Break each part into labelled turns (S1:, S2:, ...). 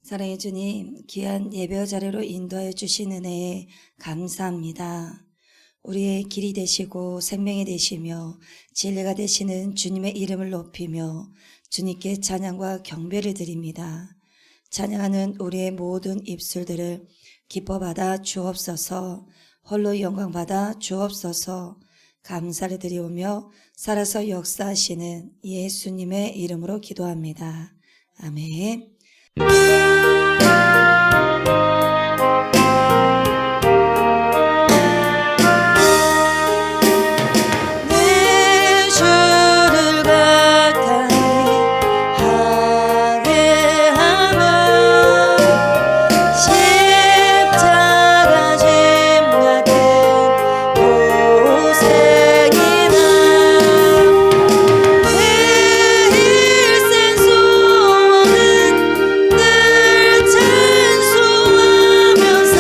S1: 사랑해 주님, 귀한 예배 자리로 인도해 주신 은혜에 감사합니다. 우리의 길이 되시고 생명이 되시며 진리가 되시는 주님의 이름을 높이며 주님께 찬양과 경배를 드립니다. 찬양하는 우리의 모든 입술들을 기뻐 받아 주옵소서. 홀로 영광 받아 주옵소서. 감사를 드리오며 살아서 역사하시는 예수님의 이름으로 기도합니다. 아멘. 내 주를 가까이 하게 하며 십자가 짐 같은 고생이나 내 일생 소원은 늘 찬송하면서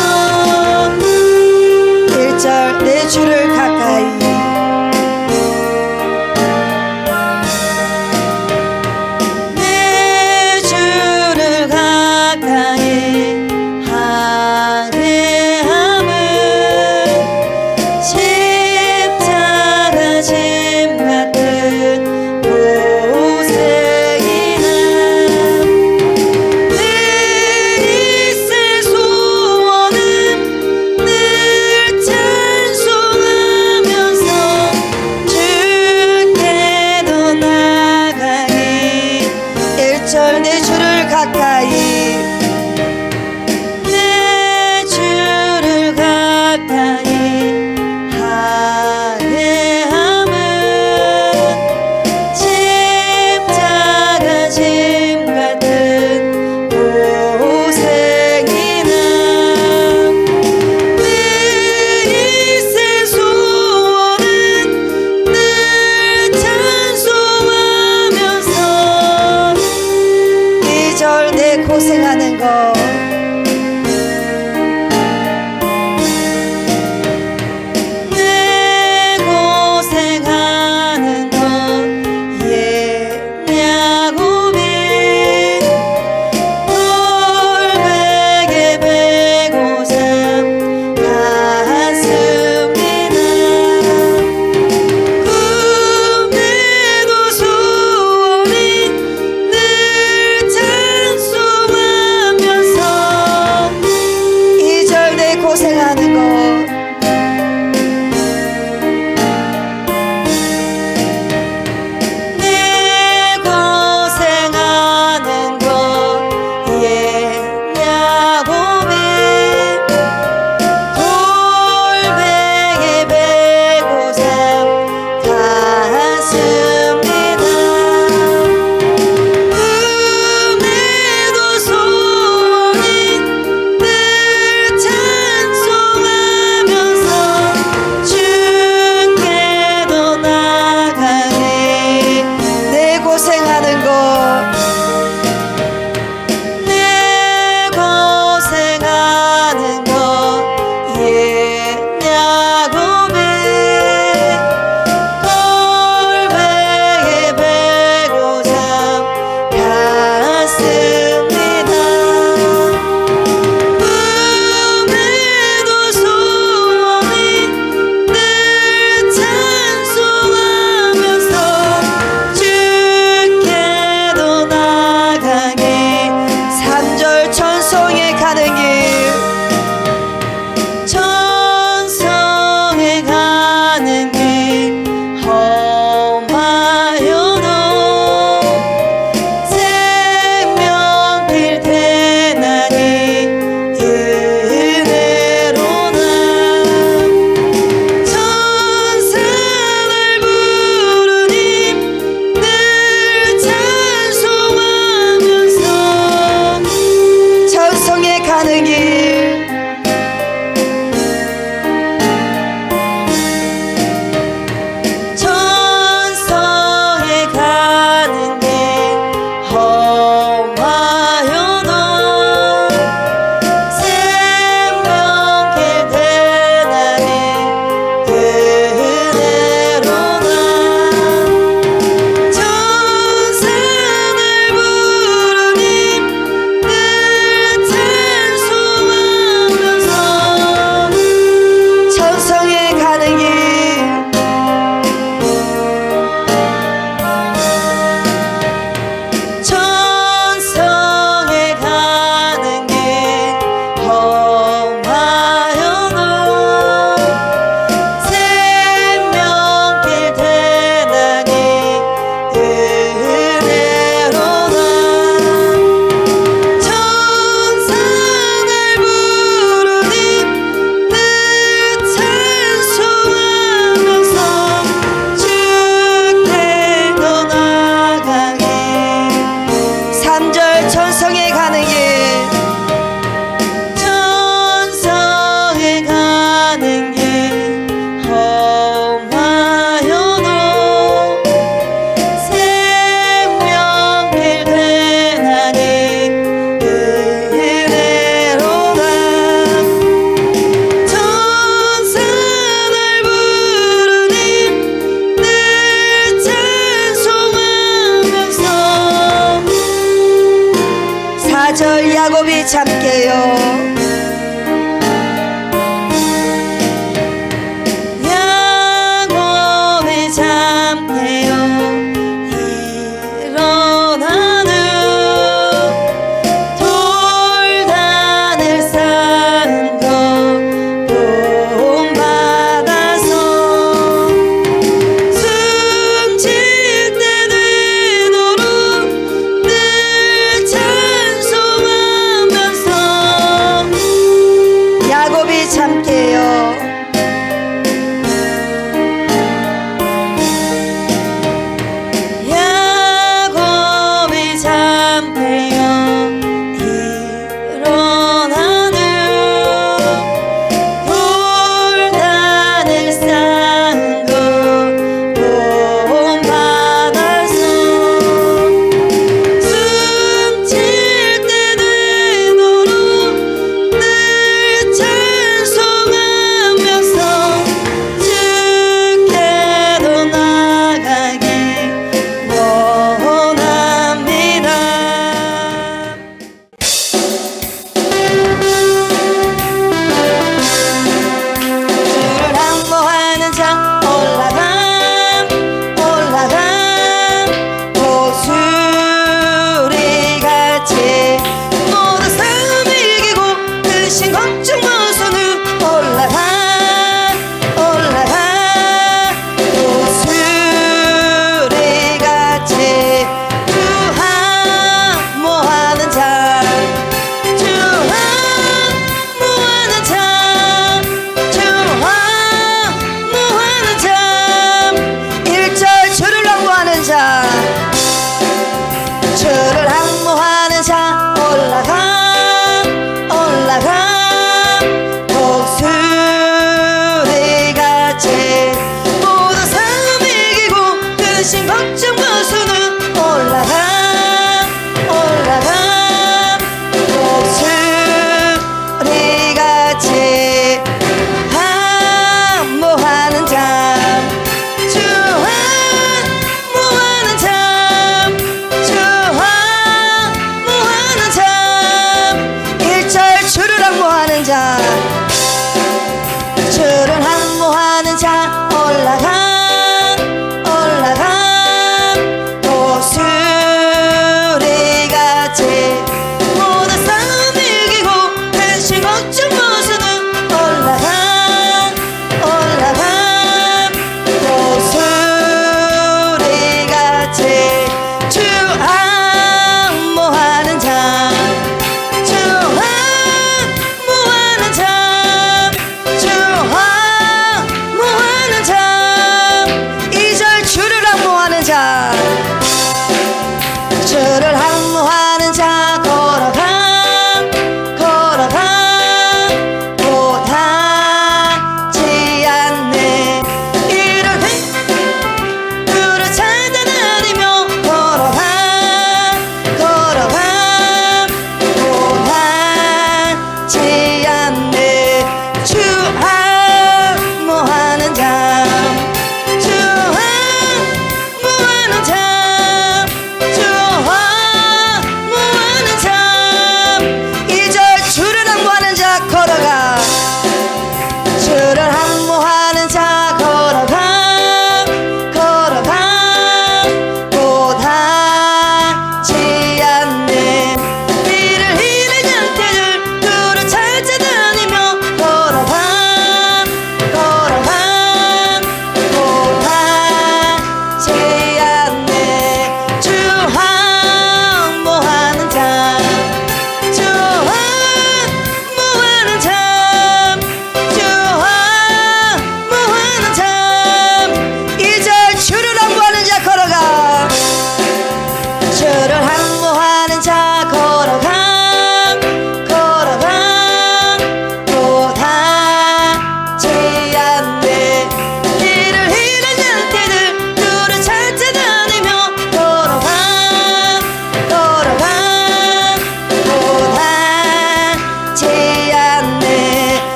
S1: 1절 내 주를 가까이 내 주를 가까이 하게 함은 십자가 짐 같은 고생이나 내 일생 소원은 늘 찬송하면서 주께로 나가니 1절 내 주를 가까이 내 주를 가까이 하게 함은 십자가 짐 같은 고생이나 내 일생 소원은 늘 찬송하면서 2절 내 고생하는 것 내 고생하는 것 예냐고비 돌베개 베고자 갔습니다. 꿈에도 소원인 늘 찬송하면서
S2: 절 야곱이 참게요.
S1: 야곱이 참게요. 일어나는 돌단을 쌓은 것 본받아서 숨질 때 되도록 늘 찬송하면서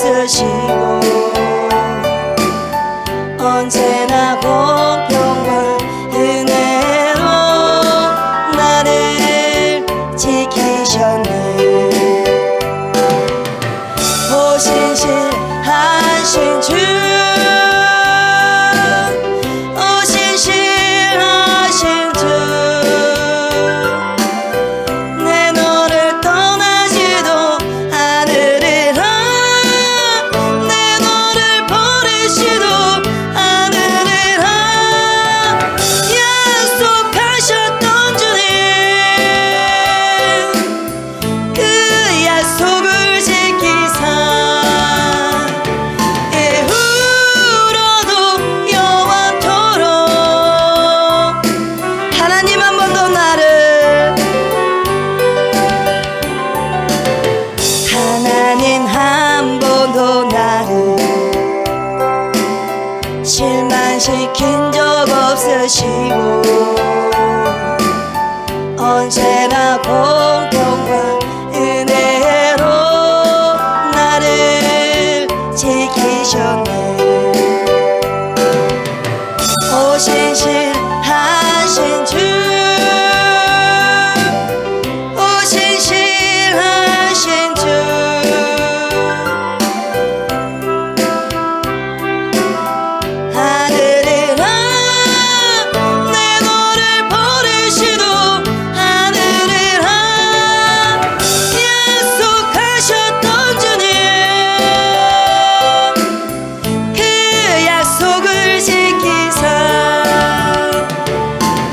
S1: 없으시고 언제나 공평과 은혜로 나를 지키셨네. 오신실하신 주, 오신실하신 주, 내 너를 떠나지도 않으리라. 내 너를 버리지도 않으리라. 약속하셨던 주님, 그 약속을 지키사 이후로도 영원토록 하나님 한 번도 나를, 하나님 한 번도 나를 실망시킨 적 없으시고 언제나 공평과 은혜로 나를 지키셨네. 오신실하신 주, 오신실하신 주, 하늘이라. 내 너를 버리지도 않으리라. 약속하셨던 주님, 그 약속을 지키사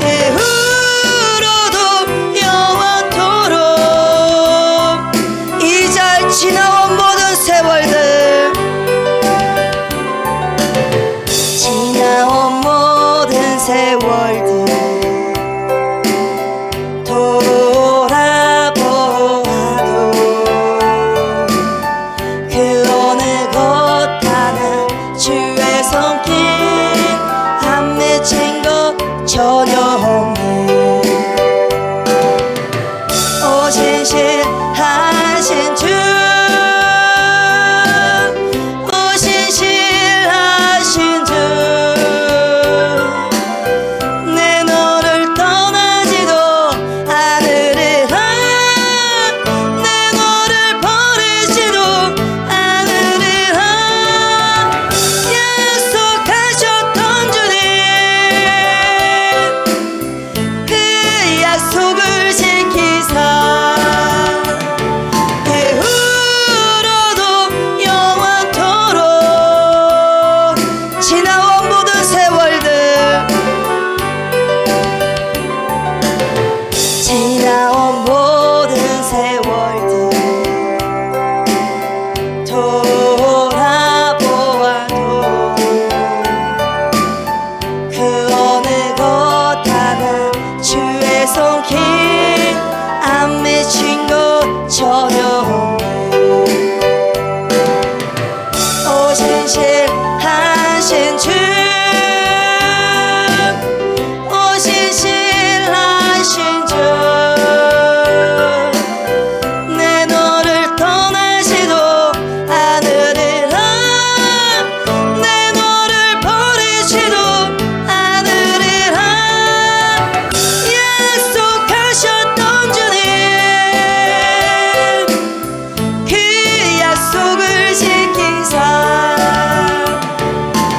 S1: 이후로도 영원토록 이제 지나온 모든 세월들, 지나온 모든 세월들 돌아보아도 그 어느 것 하나 주의 손길 안 맺힌 것 전혀 없네. 오신실하신 주, 오신실하신 주, 내 너를 떠나지도 않으리라. 내 너를 버리지도 않으리라. 약속하셨던 주님, 그 약속을 지키사 이후로도 영원토록 지나온 모든 세월들, 지나온 모든 세월들 돌아보아도 그 어느 것 하나 주의 손길 안 맺힌 것 전혀 없네. 오신실하신 주, 오신실하신 주, 내 너를 떠나지도 않으리라. 내 너를 버리지도 않으리라. 약속하셨던 주님, 그 약속을 지키사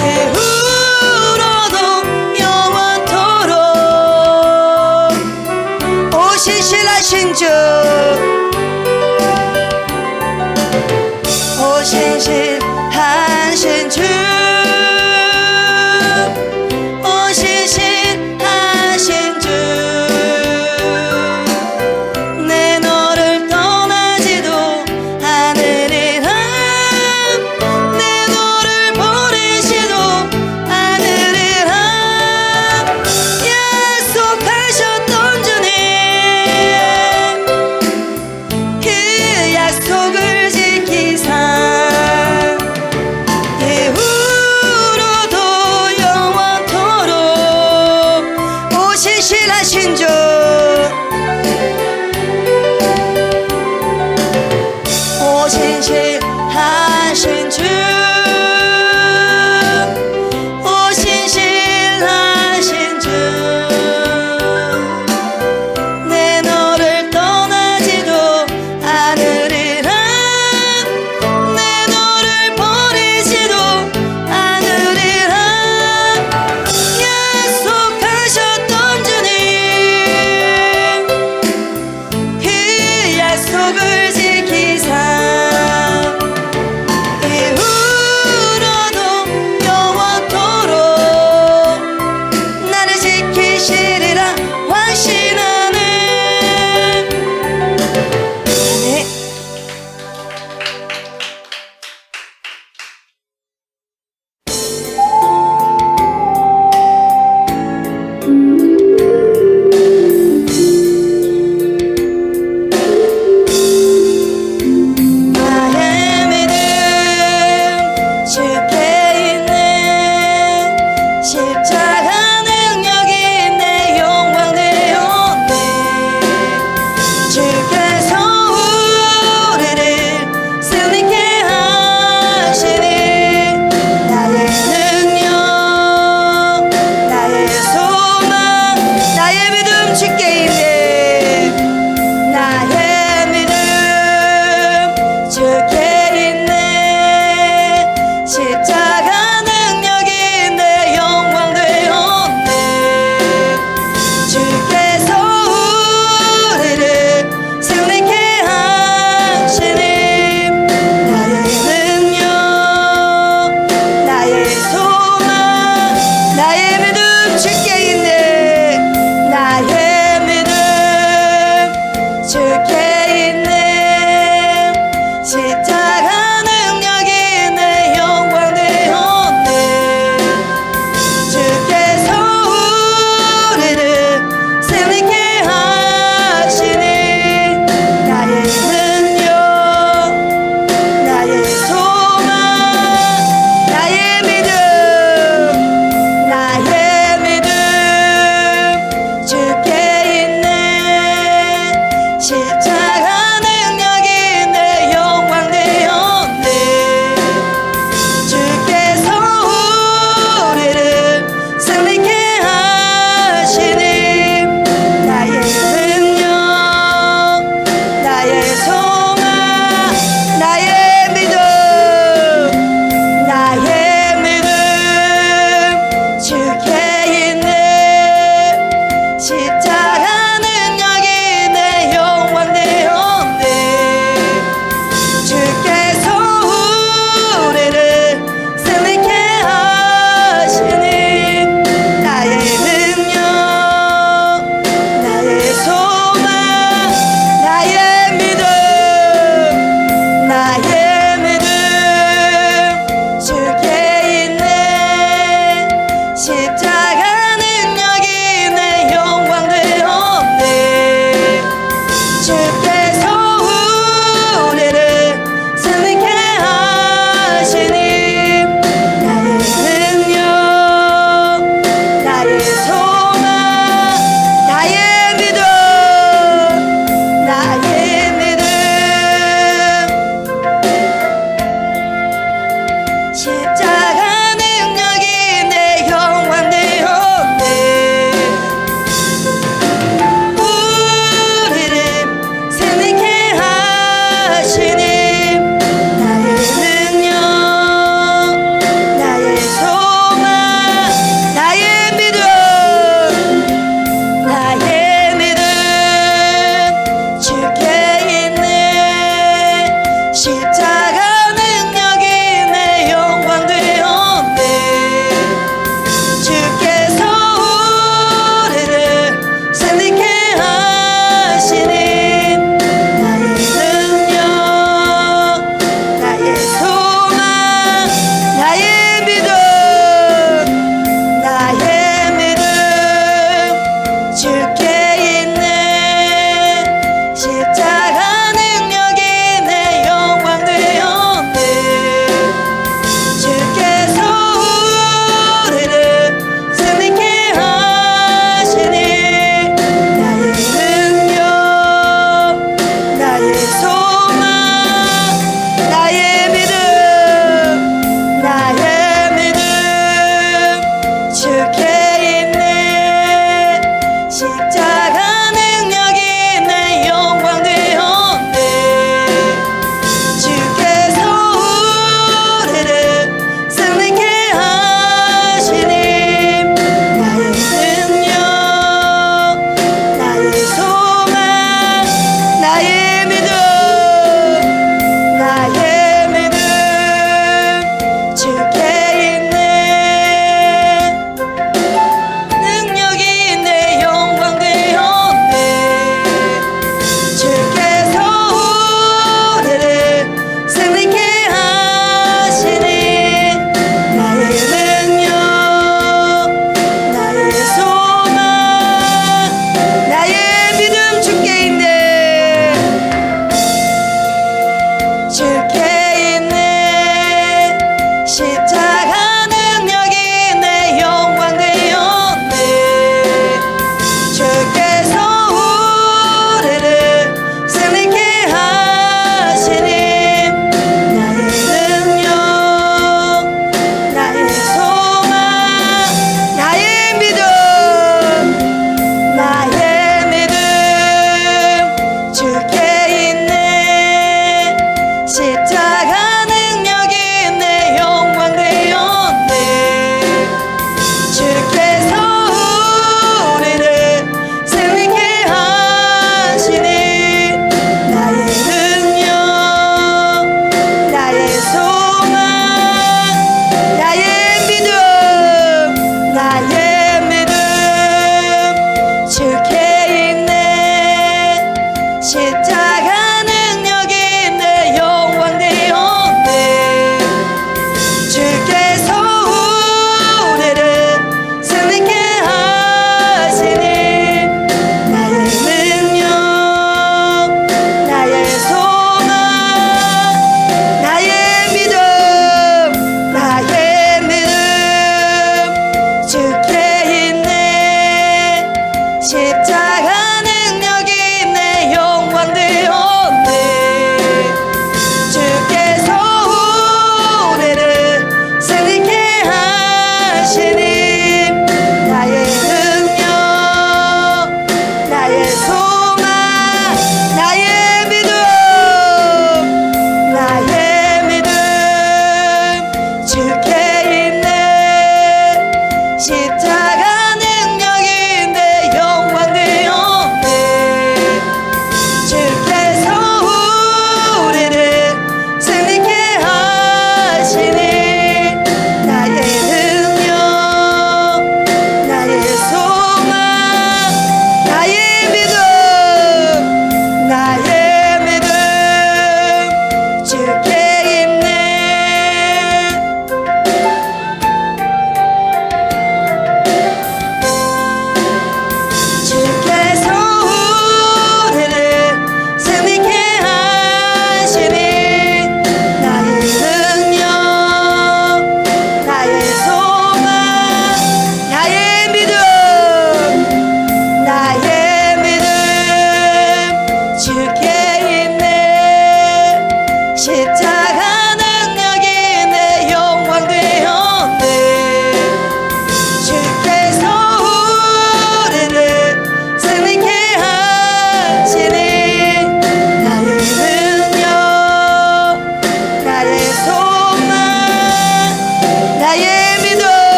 S1: 이후로도 영원토록 오신실하신 주, 오신실하신 주, 오신실하신 주, 내 너를 떠나지도 않으리라. 내 너를 버리지도 않으리라. 약속하셨던 주님, 그 약속을 지키사 이후로도 오신 주 오신 신하신 주 내 너를 떠나지도 않으리라 내 너를 버리지도 않으리라 약속하셨던 주님 그 약속을 지키사 이후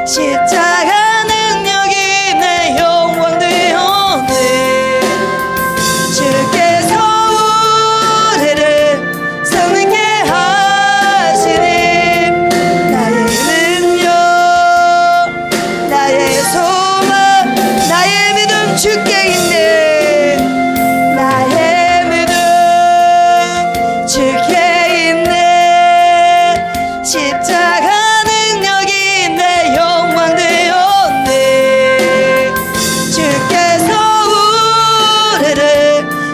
S1: 십자가 능력이 내 영광 되었네. 주께서 우리를 성령케 하시니 나의 능력 나의 소망 나의 믿음 주께 있네. 나의 믿음 주께 있네. 십자가 능력이 내 영광 되었네. 주께서 우리를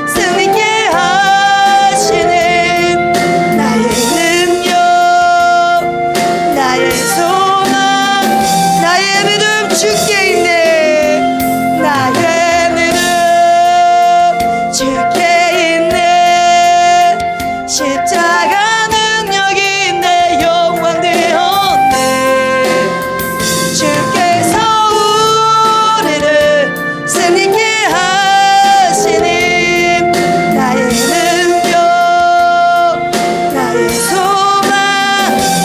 S1: 승리케 하시는 나의 능력 나의 소망 나의 믿음 주께 있네. 나의 믿음 주께 있네. 십자가 능력이 내 영광 되었네. 주께서 우리를 승리케 하시니 나의 능력 나의 소망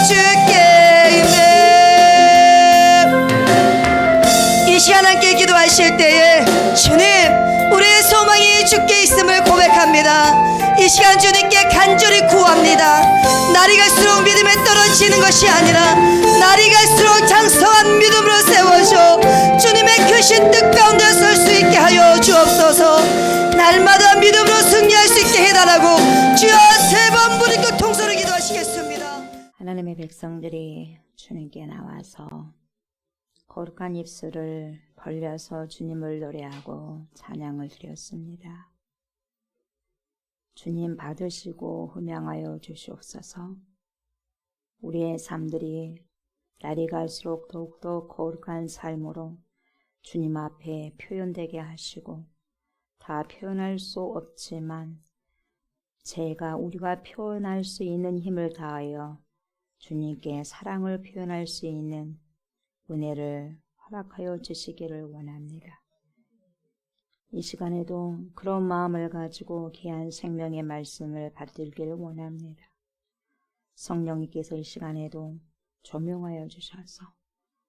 S1: 주께 있네. 이 시간 함께 기도하실 때에 주님 우리의 소망이 주께 있음을 고백합니다. 이 시간 주님께 간절히 구합니다. 날이 갈수록 믿음에 떨어지는 것이 아니라 날이 갈수록 장성한 믿음으로 세워줘 주님의 크신 뜻 가운데 설 수 있게 하여 주옵소서. 날마다 믿음으로 승리할 수 있게 해달라고 주여 세 번 부르짖고 통성으로 기도하시겠습니다.
S3: 하나님의 백성들이 주님께 나와서 거룩한 입술을 벌려서 주님을 노래하고 찬양을 드렸습니다. 주님 받으시고 흠양하여 주시옵소서. 우리의 삶들이 날이 갈수록 더욱더 거룩한 삶으로 주님 앞에 표현되게 하시고 다 표현할 수 없지만 우리가 표현할 수 있는 힘을 다하여 주님께 사랑을 표현할 수 있는 은혜를 허락하여 주시기를 원합니다. 이 시간에도 그런 마음을 가지고 귀한 생명의 말씀을 받들기를 원합니다. 성령님께서 이 시간에도 조명하여 주셔서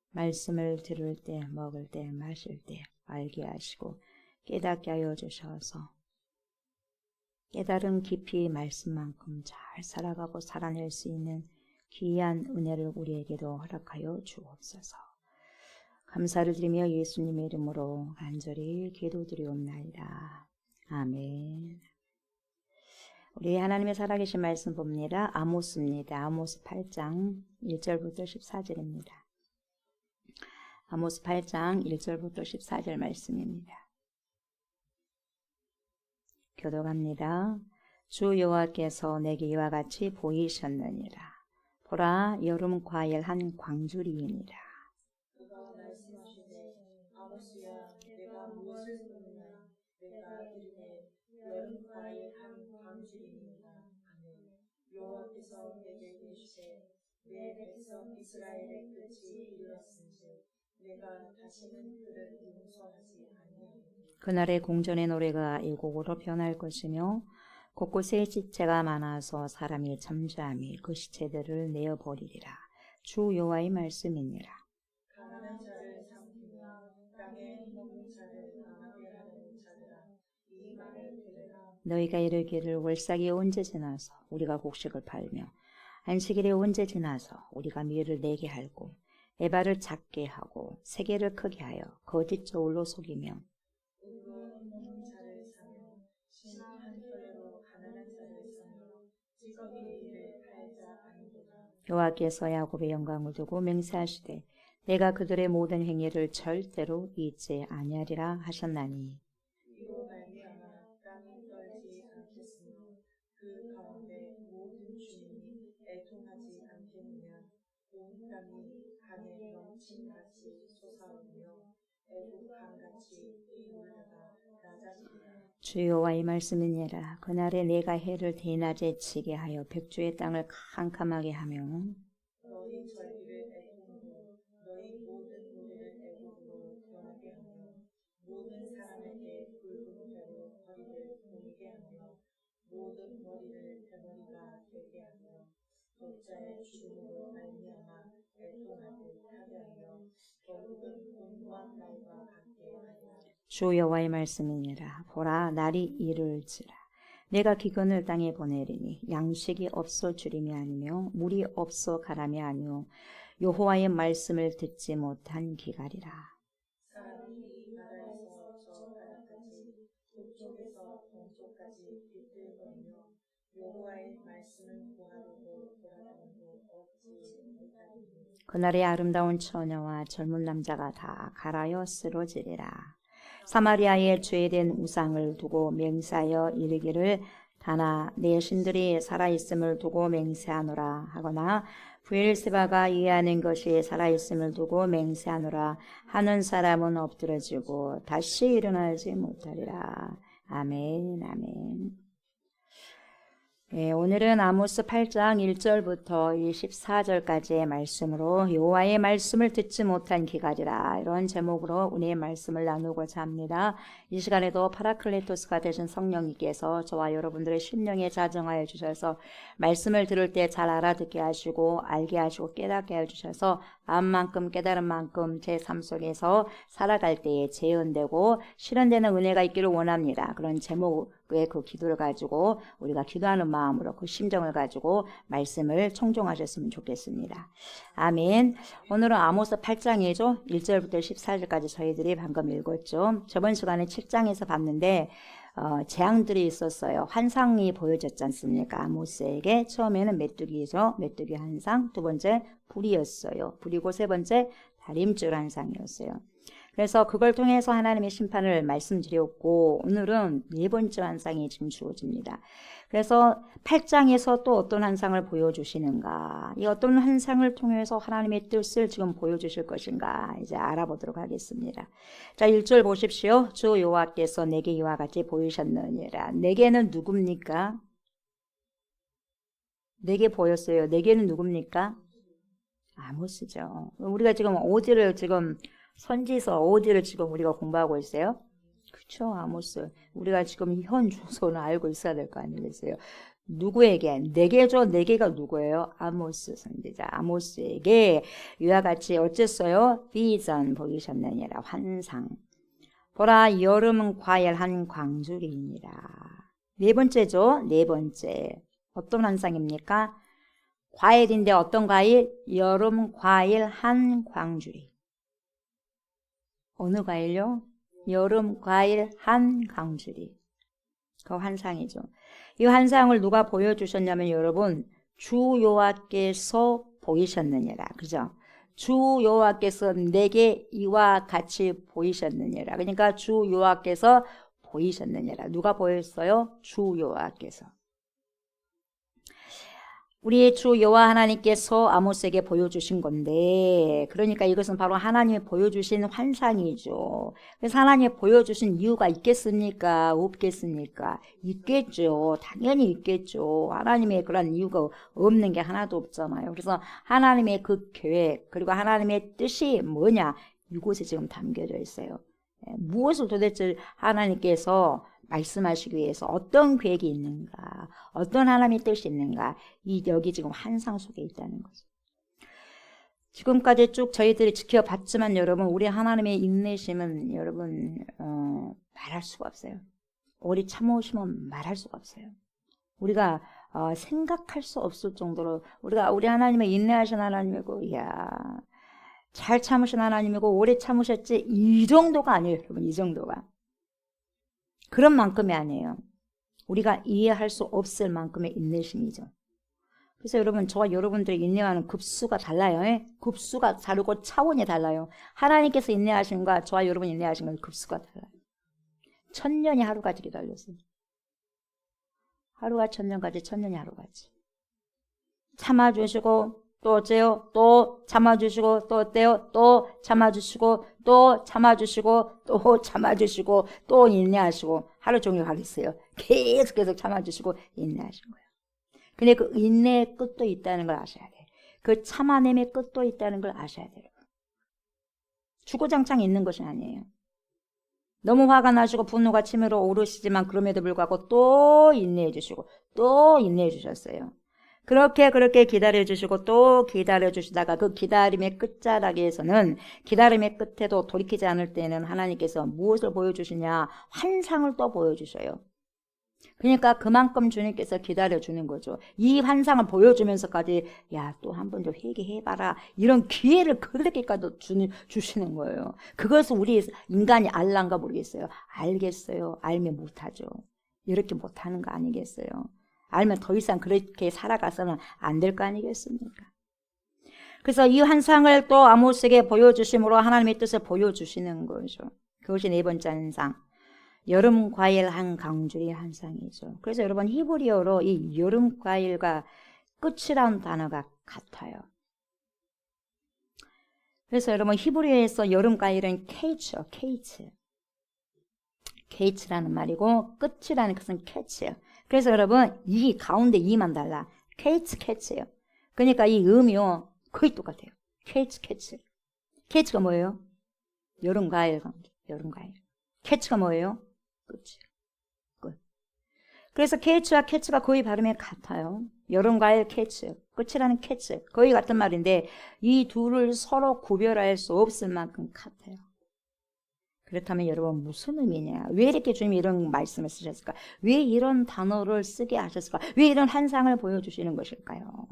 S3: 말씀을 들을 때, 먹을 때, 마실 때 알게 하시고 깨닫게 하여 주셔서 깨달은 깊이 말씀만큼 잘 살아가고 살아낼 수 있는 귀한 은혜를 우리에게도 허락하여 주옵소서. 감사를 드리며 예수님의 이름으로 간절히 기도드리옵나이다. 아멘. 우리 하나님의 살아계신 말씀 봅니다. 아모스입니다. 아모스 8장 1절부터 14절입니다. 아모스 8장 1절부터 14절 말씀입니다. 교독합니다. 주 여호와께서 내게 이와 같이 보이셨느니라. 보라, 여름 과일 한 광주리이니라.
S4: 그가 말씀하시되 아모스야 내가 무엇을 보느냐. 내가 이르되 여름 과일 한 광주리니라. 아멘. 여호와께서 내게 이르시되 내 백성 이스라엘의 끝이 이르렀은즉 내가 다시는 그를 용서하지 아니하리니.
S3: 그날의 공전의 노래가 일곡으로 변할 것이며 곳곳에 시체가 많아서 사람이 잠잠히 그 시체들을 내어버리리라. 주 여호와의 말씀이니라.
S4: 가난한 자를 삼키며 땅에 먹는 자를 강하게 하는 자들아 이 말을 들으라.
S3: 너희가 이르기를 월삭이 언제 지나서 우리가 곡식을 팔며 안식일이 언제 지나서 우리가 밀을 내게 할고 에바를 작게 하고 세계를 크게 하여 거짓 저울로 속이며
S4: 은근 먹는 자를 사며 신한 혈로 가난한 자를 사며 찌꺼기 일을 팔자 아니도다.
S3: 여호와께서 야곱의 영광을 두고 맹세하시되 내가 그들의 모든 행위를 절대로 잊지 아니하리라 하셨나니
S4: 이로 말미암아 땅이 떨지 않겠으며 그 가운데 모든 주민이 애통하지 않겠느냐. 온 땅이 강에 넘침같이 솟아오르며 애국 강같이 뛰놀다가 낮아지리라.
S3: 주 여호와의 말씀이니라. 그날에 내가 해를 대낮에 치게 하여 백주의 땅을 캄캄하게 하며
S4: 너희 절기를 애국으로 너희 모든 노래를 애국으로 변하게 하며 모든 사람에게 붉은 배로 허리를 보이게 하며 모든 머리를 대머리가 되게 하며 독자의 죽음으로 말미암아 애통하듯 하게 하며 결국은 온과 날과 함께하리라.
S3: 주 여호와의 말씀이니라. 보라, 날이 이를지라. 내가 기근을 땅에 보내리니 양식이 없어 주림이 아니며 물이 없어 가람이 아니요 여호와의 말씀을 듣지 못한 기갈이라.
S4: 사람이 이 나라에서 저 나라까지 북쪽에서 동쪽까지 비틀거리며 여호와의 말씀을 구하려고 돌아다니고 얻지 못하리니
S3: 그날의 아름다운 처녀와 젊은 남자가 다 갈아여 쓰러지리라. 사마리아에 죄된 우상을 두고 맹세하여 이르기를 다나 내 신들이 살아있음을 두고 맹세하노라 하거나 브엘세바가 이해하는 것이 살아있음을 두고 맹세하노라 하는 사람은 엎드러지고 다시 일어나지 못하리라. 아멘, 아멘. 네, 오늘은 아모스 8장 1절부터 24절까지의 말씀으로 여호와의 말씀을 듣지 못한 기갈이라, 이런 제목으로 은혜의 말씀을 나누고자 합니다. 이 시간에도 파라클레토스가 되신 성령님께서 저와 여러분들의 심령에 자정하여 주셔서 말씀을 들을 때 잘 알아듣게 하시고 알게 하시고 깨닫게 해주셔서 마음만큼 깨달은 만큼 제 삶 속에서 살아갈 때에 재현되고 실현되는 은혜가 있기를 원합니다. 그런 제목의 그 기도를 가지고 우리가 기도하는 마음으로 그 심정을 가지고 말씀을 청종하셨으면 좋겠습니다. 아멘. 오늘은 아모스 8장이죠. 1절부터 14절까지 저희들이 방금 읽었죠. 저번 시간에 7장에서 봤는데 재앙들이 있었어요. 환상이 보여졌지 않습니까? 아모스에게 처음에는 메뚜기죠. 메뚜기 환상. 두 번째 불이었어요. 불이고 세 번째 다림줄 환상이었어요. 그래서 그걸 통해서 하나님의 심판을 말씀드렸고, 오늘은 네 번째 환상이 지금 주어집니다. 그래서 8장에서 또 어떤 환상을 보여주시는가, 이 어떤 환상을 통해서 하나님의 뜻을 지금 보여주실 것인가 이제 알아보도록 하겠습니다. 자, 1절 보십시오. 주 여호와께서 내게 이와 같이 보이셨느니라. 내게는 누굽니까? 내게 보였어요. 내게는 누굽니까? 아모스죠. 우리가 지금 어디를 지금 선지서 어디를 지금 우리가 공부하고 있어요? 그렇죠, 아모스. 우리가 지금 현 주소는 알고 있어야 될 거 아니겠어요? 누구에게? 내게죠. 내게가 누구예요? 아모스 선지자. 아모스에게 이와 같이 어쨌어요? 비전 보이셨느니라. 환상. 보라, 여름은 과일한 광주리니라. 네 번째죠. 네 번째. 어떤 환상입니까? 과일인데 어떤 과일? 여름 과일 한 광주리. 어느 과일요? 여름 과일 한 광주리. 그 환상이죠. 이 환상을 누가 보여주셨냐면 여러분, 주 여호와께서 보이셨느니라. 그죠? 주 여호와께서 내게 이와 같이 보이셨느니라. 그러니까 주 여호와께서 보이셨느니라. 누가 보였어요? 주 여호와께서. 우리의 주 여호와 하나님께서 아모스에게 보여주신 건데, 그러니까 이것은 바로 하나님이 보여주신 환상이죠. 그래서 하나님이 보여주신 이유가 있겠습니까? 없겠습니까? 있겠죠. 당연히 있겠죠. 하나님의 그런 이유가 없는 게 하나도 없잖아요. 그래서 하나님의 그 계획, 그리고 하나님의 뜻이 뭐냐, 이곳에 지금 담겨져 있어요. 무엇을 도대체 하나님께서 말씀하시기 위해서 어떤 계획이 있는가, 어떤 하나님의 뜻이 있는가, 여기 지금 환상 속에 있다는 거죠. 지금까지 쭉 저희들이 지켜봤지만 여러분, 우리 하나님의 인내심은 여러분 말할 수가 없어요. 우리 참으시면 말할 수가 없어요. 우리가 생각할 수 없을 정도로 우리 하나님의 인내하신 하나님이고, 이야, 잘 참으신 하나님이고 오래 참으셨지, 이 정도가 아니에요. 여러분, 이 정도가. 그런 만큼이 아니에요. 우리가 이해할 수 없을 만큼의 인내심이죠. 그래서 여러분, 저와 여러분들이 인내하는 급수가 달라요. 급수가 다르고 차원이 달라요. 하나님께서 인내하시는 것과 저와 여러분 인내하시는 건 급수가 달라요. 1000년이 하루같이 기다렸어요. 하루가 1000년까지, 1000년이 하루같이. 참아주시고 또 어째요? 또 참아주시고 또 어때요? 또 참아주시고 또 참아주시고 또 참아주시고 또 인내하시고 하루 종일 가겠어요. 계속 참아주시고 인내하신 거예요. 근데 그 인내의 끝도 있다는 걸 아셔야 돼요. 그 참아냄의 끝도 있다는 걸 아셔야 돼요. 주구장창 있는 것이 아니에요. 너무 화가 나시고 분노가 치밀어 오르시지만 그럼에도 불구하고 또 인내해 주시고 또 인내해 주셨어요. 그렇게 기다려주시고 또 기다려주시다가 그 기다림의 끝자락에서는 기다림의 끝에도 돌이키지 않을 때는 하나님께서 무엇을 보여주시냐? 환상을 또 보여주셔요. 그러니까 그만큼 주님께서 기다려주는 거죠. 이 환상을 보여주면서까지 야, 또 한 번 더 회개해봐라. 이런 기회를 그렇게까지 주시는 거예요. 그것을 우리 인간이 알란가 모르겠어요. 알겠어요. 알면 못하죠. 이렇게 못하는 거 아니겠어요. 알면 더 이상 그렇게 살아가서는 안 될 거 아니겠습니까? 그래서 이 환상을 또 아모스에게 보여주심으로 하나님의 뜻을 보여주시는 거죠. 그것이 네 번째 환상. 여름 과일 한 강줄의 환상이죠. 그래서 여러분 히브리어로 이 여름 과일과 끝이라는 단어가 같아요. 그래서 여러분 히브리어에서 여름 과일은 케이츠요. 케이츠라는 말이고 끝이라는 것은 캐치예요. 그래서 여러분 이 가운데 이만 달라. 캐치예요. 그러니까 이 음이요 거의 똑같아요. 캐치. 캐치가 뭐예요? 여름 과일. 캐치가 뭐예요? 끝. 그래서 캐치와 캐치가 거의 발음이 같아요. 여름 과일 캐치, 끝이라는 캐치 거의 같은 말인데 이 둘을 서로 구별할 수 없을 만큼 같아요. 그렇다면 여러분 무슨 의미냐? 왜 이렇게 주님이 이런 말씀을 쓰셨을까? 왜 이런 단어를 쓰게 하셨을까? 왜 이런 환상을 보여주시는 것일까요?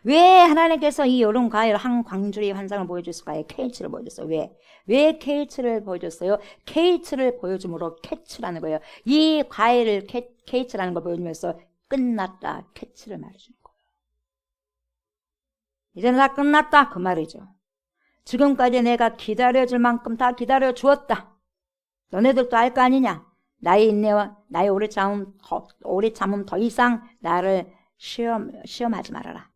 S3: 왜 하나님께서 이 여름 과일 한 광주리 환상을 보여줬을까요? 케이츠를 보여줬어요. 왜 케이츠를 보여줬어요? 케이츠를 보여줌으로 캐치라는 거예요. 이 과일을 케이츠라는 걸 보여주면서 끝났다. 캐치를 말해주는 거예요. 이제는 다 끝났다. 그 말이죠. 지금까지 내가 기다려줄 만큼 다 기다려 주었다. 너네들도 알 거 아니냐? 나의 인내와 나의 오래 참음 더 이상 나를 시험하지 말아라.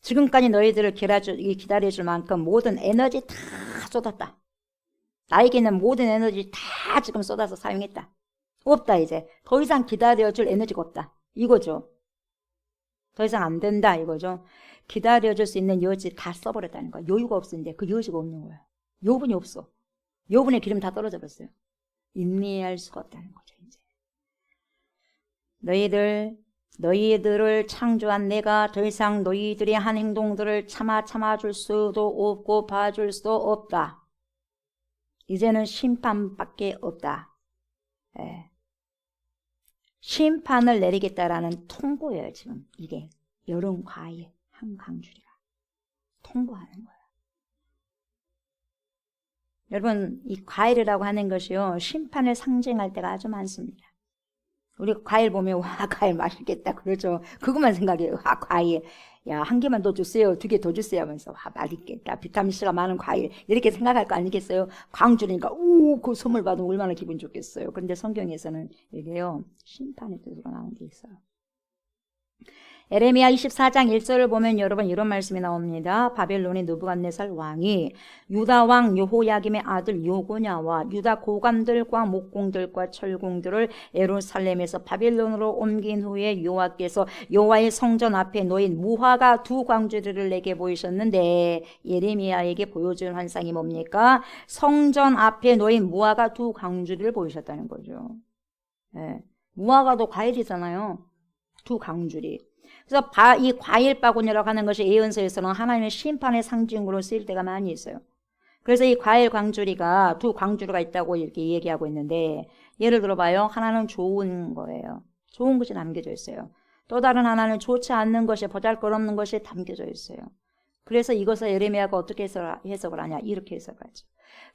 S3: 지금까지 너희들을 기다려줄 만큼 모든 에너지 다 쏟았다. 나에게는 모든 에너지 다 지금 쏟아서 사용했다. 없다 이제. 더 이상 기다려줄 에너지가 없다. 이거죠. 더 이상 안 된다 이거죠. 기다려줄 수 있는 여지 다 써버렸다는 거야. 여유가 없었는데 그 여지가 없는 거야. 여분이 없어. 여분의 기름 다 떨어져 버렸어요. 인내할 수가 없다는 거죠. 이제 너희들을 창조한 내가 더 이상 너희들이 한 행동들을 참아줄 수도 없고 봐줄 수도 없다. 이제는 심판밖에 없다. 심판을 내리겠다라는 통보예요. 지금 이게 여름 과일 한 강줄이라 통보하는 거예요. 여러분 이 과일이라고 하는 것이요 심판을 상징할 때가 아주 많습니다. 우리 과일 보면 와 과일 맛있겠다 그러죠. 그것만 생각해요. 와 과일 야 한 개만 더 주세요. 2개 더 주세요 하면서 와 맛있겠다. 비타민C가 많은 과일 이렇게 생각할 거 아니겠어요. 광주니까 그 선물 받으면 얼마나 기분 좋겠어요. 그런데 성경에서는 이게요 심판의 뜻으로 나온 게 있어요. 에레미야 24장 1절을 보면 여러분 이런 말씀이 나옵니다. 바벨론의 느부갓네살 왕이 유다 왕 여호야김의 아들 요고냐와 유다 고관들과 목공들과 철공들을 예루살렘에서 바벨론으로 옮긴 후에 여호와께서 여호와의 성전 앞에 놓인 무화과 2광주리를 내게 보이셨는데 예레미야에게 보여준 환상이 뭡니까? 성전 앞에 놓인 무화과 2광주리를 보이셨다는 거죠. 무화과도 과일이잖아요. 2광주리. 그래서 이 과일 바구니라고 하는 것이 예언서에서는 하나님의 심판의 상징으로 쓰일 때가 많이 있어요. 그래서 이 과일 광주리가 2광주리가 있다고 이렇게 얘기하고 있는데 예를 들어봐요. 하나는 좋은 거예요. 좋은 것이 담겨져 있어요. 또 다른 하나는 좋지 않는 것이 보잘것없는 것이 담겨져 있어요. 그래서 이것을 예레미야가 어떻게 해석을 하냐 이렇게 해석하죠.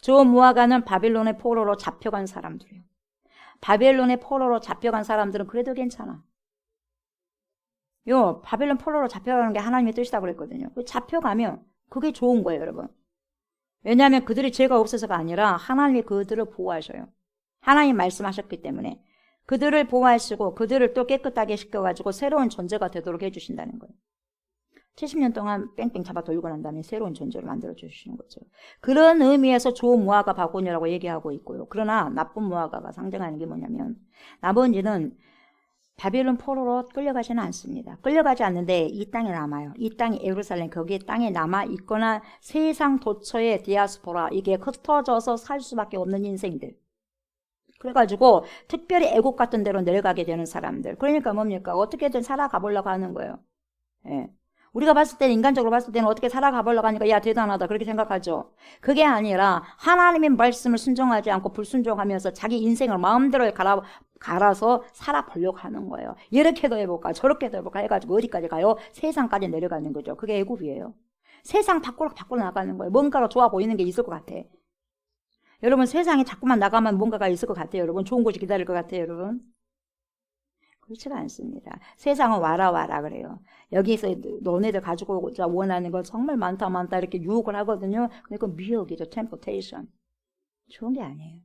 S3: 저 무화과는 바벨론의 포로로 잡혀간 사람들이에요. 바벨론의 포로로 잡혀간 사람들은 그래도 괜찮아. 바벨론 포로로 잡혀가는 게 하나님의 뜻이라고 그랬거든요. 잡혀가면 그게 좋은 거예요, 여러분. 왜냐하면 그들이 죄가 없어서가 아니라 하나님이 그들을 보호하셔요. 하나님 말씀하셨기 때문에 그들을 보호하시고 그들을 또 깨끗하게 시켜가지고 새로운 존재가 되도록 해주신다는 거예요. 70년 동안 뺑뺑 잡아 돌고 난 다음에 새로운 존재를 만들어 주시는 거죠. 그런 의미에서 좋은 무화과 바구니라고 얘기하고 있고요. 그러나 나쁜 무화과가 상징하는 게 뭐냐면 나머지는 바벨론 포로로 끌려가지는 않습니다. 끌려가지 않는데 이 땅에 남아요. 이 땅이 예루살렘 거기에 땅에 남아 있거나 세상 도처의 디아스포라 이게 흩어져서 살 수밖에 없는 인생들. 그래가지고 특별히 애국 같은 데로 내려가게 되는 사람들. 그러니까 뭡니까? 어떻게든 살아가 보려고 하는 거예요. 예. 우리가 봤을 때는, 인간적으로 봤을 때는 어떻게 살아가 보려고 하니까 야 대단하다 그렇게 생각하죠. 그게 아니라 하나님의 말씀을 순종하지 않고 불순종하면서 자기 인생을 마음대로 갈아서 살아보려고 하는 거예요. 이렇게도 해볼까 저렇게도 해볼까 해가지고 어디까지 가요? 세상까지 내려가는 거죠. 그게 애국이에요. 세상 밖으로 나가는 거예요. 뭔가가 좋아 보이는 게 있을 것 같아. 여러분 세상에 자꾸만 나가면 뭔가가 있을 것 같아요. 여러분 좋은 곳이 기다릴 것 같아요. 여러분 그렇지가 않습니다. 세상은 와라 그래요. 여기서 너네들 가지고 오고자 원하는 건 정말 많다 이렇게 유혹을 하거든요. 근데 그건 미혹이죠. temptation. 좋은 게 아니에요.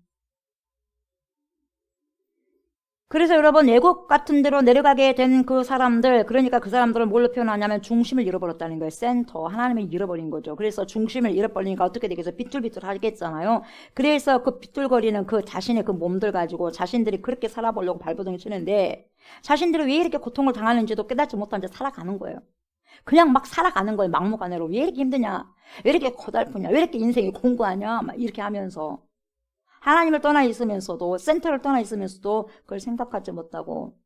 S3: 그래서 여러분 애국 같은 데로 내려가게 된 그 사람들, 그러니까 그 사람들은 뭘로 표현하냐면 중심을 잃어버렸다는 거예요. 센터, 하나님을 잃어버린 거죠. 그래서 중심을 잃어버리니까 어떻게 되겠어? 비뚤비뚤 하겠잖아요. 그래서 그 비뚤거리는 그 자신의 그 몸들 가지고 자신들이 그렇게 살아보려고 발버둥이 치는데 자신들이 왜 이렇게 고통을 당하는지도 깨닫지 못한 채 살아가는 거예요. 그냥 막 살아가는 거예요. 막무가내로. 왜 이렇게 힘드냐? 왜 이렇게 고달프냐? 왜 이렇게 인생이 공고하냐? 막 이렇게 하면서 하나님을 떠나 있으면서도, 센터를 떠나 있으면서도 그걸 생각하지 못하고,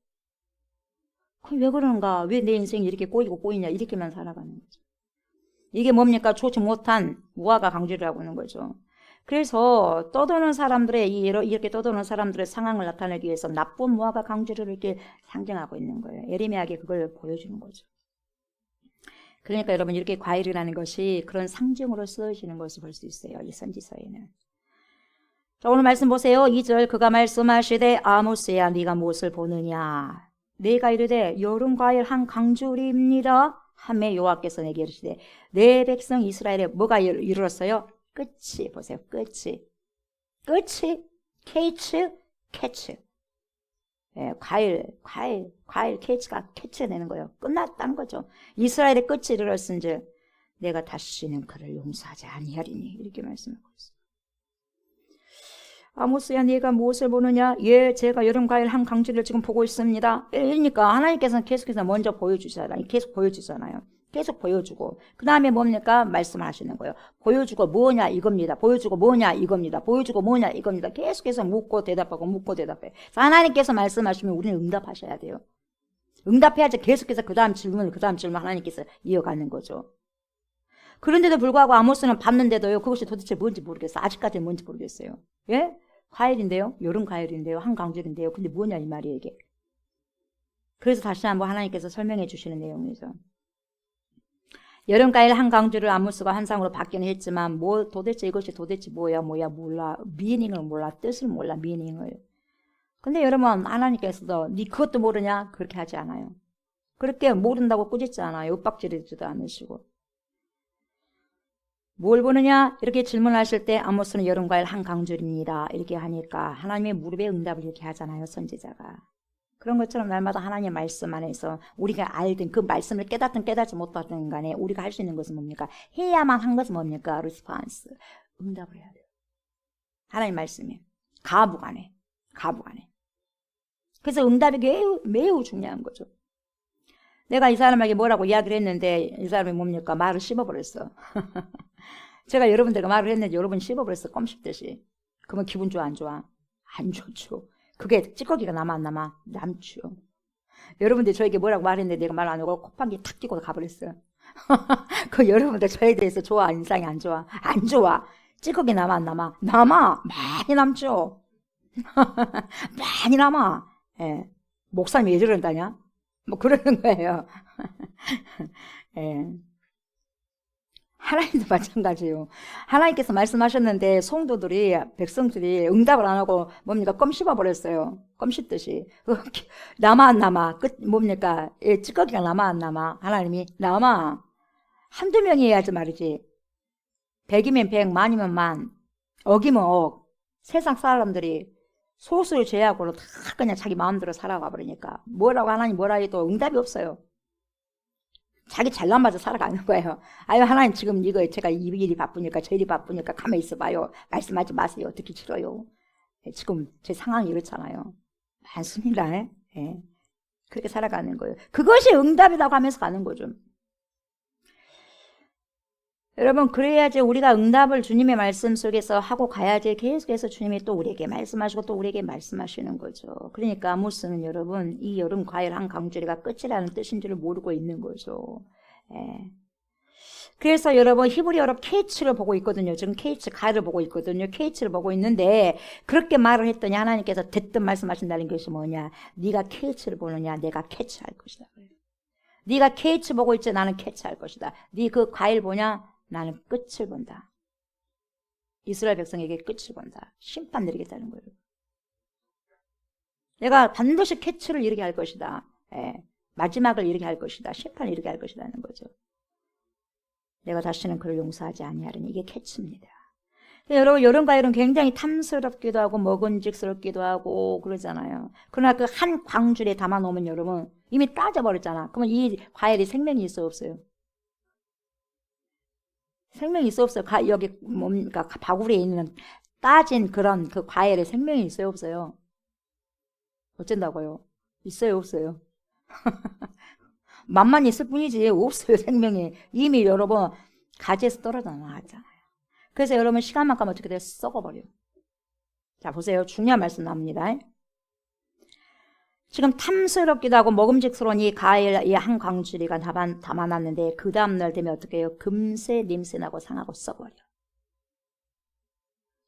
S3: 왜 그런가? 왜 내 인생이 이렇게 꼬이냐? 이렇게만 살아가는 거죠. 이게 뭡니까? 좋지 못한 무화과 강주라고 하는 거죠. 그래서 떠도는 사람들의, 이렇게 떠도는 사람들의 상황을 나타내기 위해서 나쁜 무화과 강주를 이렇게 상징하고 있는 거예요. 예리미하게 그걸 보여주는 거죠. 그러니까 여러분, 이렇게 과일이라는 것이 그런 상징으로 쓰여지는 것을 볼 수 있어요. 이 선지서에는. 자, 오늘 말씀 보세요. 2절 그가 말씀하시되 아모스야 네가 무엇을 보느냐. 내가 이르되 여름 과일 한 강줄입니다. 하매 여호와께서 내게 이르시되 내 백성 이스라엘에 뭐가 이르렀어요? 끝이 보세요. 끝이 캐치. 예, 과일 캐치가 캐치내는 거예요. 끝났다는 거죠. 이스라엘의 끝이 이르렀은즉 내가 다시는 그를 용서하지 아니하리니 이렇게 말씀하고 있어요. 아모스야 네가 무엇을 보느냐? 예, 제가 여름 과일 한 강지를 지금 보고 있습니다. 그러니까 하나님께서는 계속해서 먼저 보여주잖아요. 계속 보여주잖아요. 계속 보여주고 그 다음에 뭡니까? 말씀하시는 거예요. 보여주고 뭐냐 이겁니다. 보여주고 뭐냐 이겁니다. 보여주고 뭐냐 이겁니다. 계속해서 묻고 대답해. 그래서 하나님께서 말씀하시면 우리는 응답하셔야 돼요. 응답해야지 계속해서 그 다음 질문 하나님께서 이어가는 거죠. 그런데도 불구하고 아모스는 봤는데도요, 그것이 도대체 뭔지 모르겠어요. 아직까지는 뭔지 모르겠어요. 예? 과일인데요? 여름 과일인데요? 한 강줄인데요? 근데 뭐냐 이 말이에요 이게. 그래서 다시 한번 하나님께서 설명해 주시는 내용이죠. 여름 과일 한 강줄을 아모스가 환상으로 받기는 했지만 도대체 이것이 도대체 뭐야 몰라. 미닝을 몰라. 뜻을 몰라. 미닝을. 근데 여러분 하나님께서도 네 그것도 모르냐? 그렇게 하지 않아요. 그렇게 모른다고 꾸짖지 않아요. 윽박지르지도 않으시고. 뭘 보느냐? 이렇게 질문하실 때 아모스는 여름과일 한 강줄입니다. 이렇게 하니까 하나님의 무릎에 응답을 이렇게 하잖아요. 선지자가. 그런 것처럼 날마다 하나님의 말씀 안에서 우리가 알든 그 말씀을 깨닫든 깨닫지 못하든 간에 우리가 할 수 있는 것은 뭡니까? 해야만 한 것은 뭡니까? response. 응답을 해야 돼요. 하나님 말씀에. 가부간에. 그래서 응답이 매우 중요한 거죠. 내가 이 사람에게 뭐라고 이야기를 했는데 이 사람이 뭡니까? 말을 씹어버렸어. 제가 여러분들과 말을 했는데 여러분이 씹어버렸어. 껌 씹듯이. 그러면 기분 좋아 안 좋아? 안 좋죠. 그게 찌꺼기가 남아 안 남아? 남죠. 여러분들 저에게 뭐라고 말했는데 내가 말 안 하고 콧방귀 탁 끼고 가버렸어요. 그 여러분들 저에 대해서 좋아? 인상이 안 좋아? 안 좋아. 찌꺼기 남아 안 남아? 남아. 많이 남죠. 많이 남아. 예. 목사님이 왜 저런다냐? 뭐 그러는 거예요. 예. 하나님도 마찬가지예요. 하나님께서 말씀하셨는데 성도들이 백성들이 응답을 안 하고 뭡니까? 껌 씹어버렸어요. 껌 씹듯이. 남아 안 남아? 뭡니까? 예, 찌꺼기가 남아 안 남아? 하나님이 남아. 한두 명이 해야지 말이지. 100이면 100, 만이면 만, 억이면 억. 세상 사람들이 소수를 제약으로 다 그냥 자기 마음대로 살아가 버리니까 뭐라고 하나님 뭐라 해도 응답이 없어요. 자기 잘난 맞아 살아가는 거예요. 아유 하나님 지금 이거 제가 이 일이 바쁘니까 저 일이 바쁘니까 가만히 있어봐요. 말씀하지 마세요. 듣기 싫어요. 지금 제 상황이 이렇잖아요. 많습니다. 예. 그렇게 살아가는 거예요. 그것이 응답이라고 하면서 가는 거죠. 여러분, 그래야지 우리가 응답을 주님의 말씀 속에서 하고 가야지 계속해서 주님이 또 우리에게 말씀하시고 또 우리에게 말씀하시는 거죠. 그러니까 아모스는 여러분, 이 여름 과일 한 강주리가 끝이라는 뜻인 줄을 모르고 있는 거죠. 예. 그래서 여러분, 히브리어로 케이츠를 보고 있거든요. 지금 케이츠 가일을 보고 있거든요. 케이츠를 보고 있는데, 그렇게 말을 했더니 하나님께서 대뜸 말씀하신다는 것이 뭐냐? 네가 케이츠를 보느냐? 내가 캐치할 것이다. 네가 케이츠 보고 있지, 나는 캐치할 것이다. 네 그 과일 보냐? 나는 끝을 본다. 이스라엘 백성에게 끝을 본다. 심판 내리겠다는 거예요. 내가 반드시 캐치를 이루게 할 것이다. 예. 마지막을 이루게 할 것이다. 심판을 이루게 할 것이라는 거죠. 내가 다시는 그를 용서하지 아니하리니, 이게 캐치입니다. 여러분, 여름 과일은 굉장히 탐스럽기도 하고 먹음직스럽기도 하고 그러잖아요. 그러나 그 한 광줄에 담아 놓으면 여러분 이미 따져버렸잖아. 그러면 이 과일이 생명이 있어 없어요? 생명이 있어 없어요? 여기 뭡니까? 바구리에 있는 따진 그런 그 과일에 생명이 있어요 없어요? 어쩐다고요? 있어요 없어요? 맛만 있을 뿐이지 없어요. 생명이 이미 여러분 가지에서 떨어져 나왔잖아요. 그래서 여러분 시간만 가면 어떻게 돼요? 썩어버려요. 자 보세요. 중요한 말씀 나옵니다. 지금 탐스럽기도 하고 먹음직스러운 이 과일 이 한 광주리가 담아놨는데 그 다음날 되면 어떻게 해요? 금세 냄새나고 상하고 썩어버려.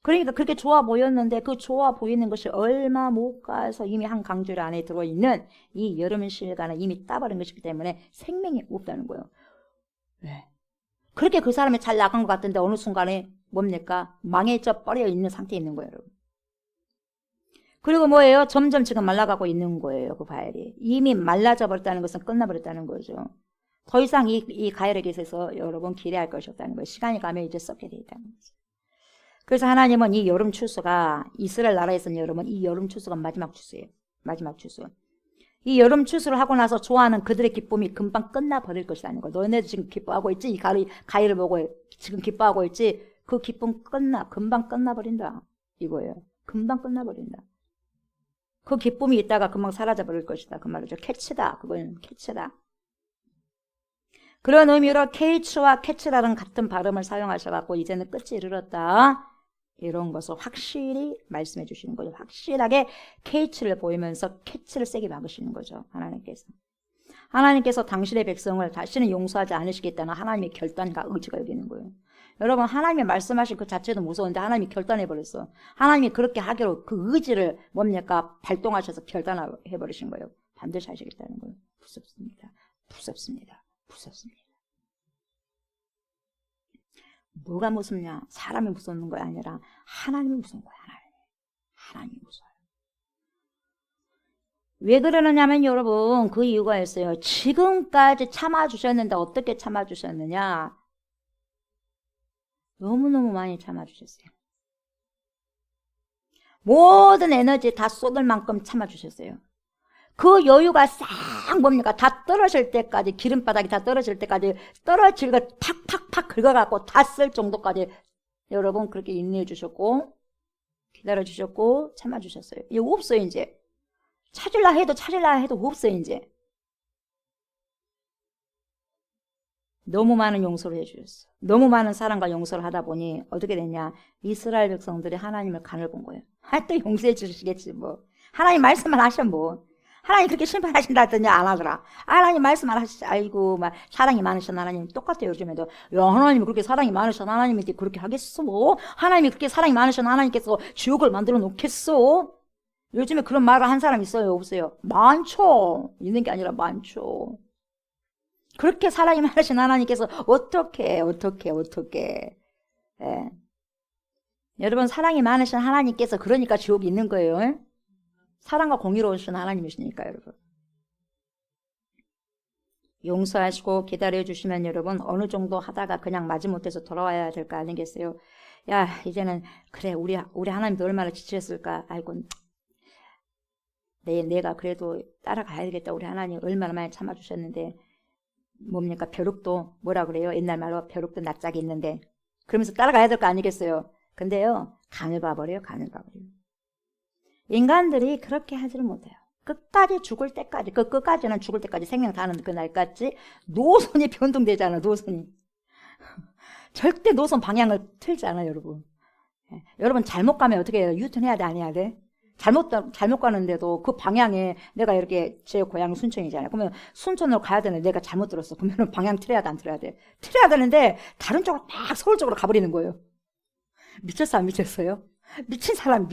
S3: 그러니까 그렇게 좋아 보였는데 그 좋아 보이는 것이 얼마 못 가서 이미 한 강줄 안에 들어있는 이 여름 실간을 이미 따버린 것이기 때문에 생명이 없다는 거예요. 네. 그렇게 그 사람이 잘 나간 것 같은데 어느 순간에 뭡니까? 망해져 버려 있는 상태에 있는 거예요. 여러분. 그리고 뭐예요? 점점 지금 말라가고 있는 거예요. 그 과일이. 이미 말라져 버렸다는 것은 끝나버렸다는 거죠. 더 이상 이 과일에 있어서 여러분 기대할 것이 없다는 거예요. 시간이 가면 이제 썩게 돼 있다는 거죠. 그래서 하나님은 이 여름 추수가 이스라엘 나라에서는 여러분 이 여름 추수가 마지막 추수예요. 마지막 추수. 이 여름 추수를 하고 나서 좋아하는 그들의 기쁨이 금방 끝나버릴 것이라는 거예요. 너네도 지금 기뻐하고 있지? 이 과일을 보고 지금 기뻐하고 있지? 그 기쁨 금방 끝나버린다. 이거예요. 금방 끝나버린다. 그 기쁨이 있다가 금방 사라져버릴 것이다. 그 말이죠. 캐치다. 그건 캐치다. 그런 의미로 케이츠와 캐치라는 같은 발음을 사용하셔갖고 이제는 끝이 이르렀다. 이런 것을 확실히 말씀해 주시는 거죠. 확실하게 케이츠를 보이면서 캐치를 세게 막으시는 거죠. 하나님께서 당신의 백성을 다시는 용서하지 않으시겠다는 하나님의 결단과 의지가 여기 있는 거예요. 여러분 하나님이 말씀하신 그 자체도 무서운데 하나님이 결단해버렸어. 하나님이 그렇게 하기로 그 의지를 뭡니까? 발동하셔서 결단해버리신 거예요. 반드시 하시겠다는 거예요. 무섭습니다. 무섭습니다. 무섭습니다. 뭐가 무섭냐? 사람이 무서운 거 아니라 하나님이 무서운 거야. 하나님이 무서워요. 왜 그러느냐면 여러분 그 이유가 있어요. 지금까지 참아주셨는데 어떻게 참아주셨느냐? 너무너무 많이 참아주셨어요. 모든 에너지 다 쏟을 만큼 참아주셨어요. 그 여유가 싹 뭡니까? 다 떨어질 때까지, 기름바닥이 다 떨어질 때까지 떨어질 거 팍팍팍 긁어갖고 다 쓸 정도까지 여러분 그렇게 인내해 주셨고 기다려 주셨고 참아 주셨어요. 이게 없어요 이제. 찾으려 해도 없어요 이제. 너무 많은 용서를 해주셨어. 너무 많은 사랑과 용서를 하다 보니 어떻게 됐냐? 이스라엘 백성들이 하나님을 간을 본 거예요. 또 용서해 주시겠지 뭐. 하나님 말씀만 하셔 뭐. 하나님 그렇게 심판하신다 했더니 안 하더라. 하나님 말씀만 하시지. 아이고 막 사랑이 많으신 하나님 똑같아요 요즘에도. 야 하나님이 그렇게 사랑이 많으신 하나님한테 그렇게 하겠어? 하나님이 그렇게 사랑이 많으신 하나님께서 지옥을 만들어 놓겠어? 요즘에 그런 말을 한 사람 있어요 없어요? 많죠. 있는 게 아니라 많죠. 그렇게 사랑이 많으신 하나님께서 어떻게 예. 여러분 사랑이 많으신 하나님께서 그러니까 지옥이 있는 거예요. 사랑과 공의로우신 하나님이시니까 여러분. 용서하시고 기다려주시면 여러분 어느 정도 하다가 그냥 마지못해서 돌아와야 될 거 아니겠어요? 야 이제는 그래 우리 하나님도 얼마나 지쳤을까. 아이고 내가 그래도 따라가야 되겠다. 우리 하나님 얼마나 많이 참아주셨는데 뭡니까? 벼룩도 뭐라 그래요? 옛날 말로 벼룩도 낯짝이 있는데 그러면서 따라가야 될 거 아니겠어요? 근데요 간을 봐버려요. 인간들이 그렇게 하지를 못해요. 끝까지 죽을 때까지 그 끝까지는 죽을 때까지 생명 다하는 그날까지 노선이 변동되잖아. 노선이 절대 노선 방향을 틀지 않아요, 여러분. 예. 여러분 잘못 가면 어떻게 해요? 유턴해야 돼, 안 해야 돼? 잘못 가는데도 그 방향에 내가 이렇게 제 고향 순천이잖아요. 그러면 순천으로 가야 되는데 내가 잘못 들었어. 그러면 방향 틀어야 돼, 안 틀어야 돼? 틀어야 되는데 다른 쪽으로 막 서울 쪽으로 가버리는 거예요. 미쳤어, 안 미쳤어요? 미친 사람.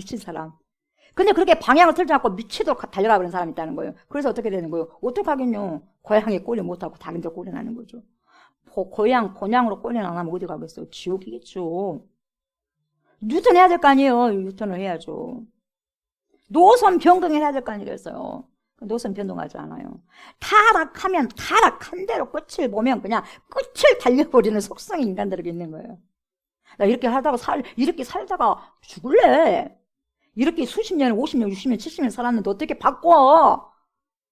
S3: 근데 그렇게 방향을 틀지 않고 미치도록 달려가 버리는 사람이 있다는 거예요. 그래서 어떻게 되는 거예요? 어떡하겠뇨? 고향에 꼴이 못하고 다른 데 꼴이 나는 거죠. 본향으로 꼴이 나면 어디 가겠어요? 지옥이겠죠. 유턴해야 될 거 아니에요. 유턴을 해야죠. 노선 변경을 해야 될 거 아니겠어요. 노선 변동하지 않아요. 타락하면 타락한 대로 끝을 보면 그냥 끝을 달려버리는 속성이 인간들에게 있는 거예요. 나 이렇게 이렇게 살다가 죽을래. 이렇게 수십 년, 50년, 60년, 70년 살았는데 어떻게 바꿔?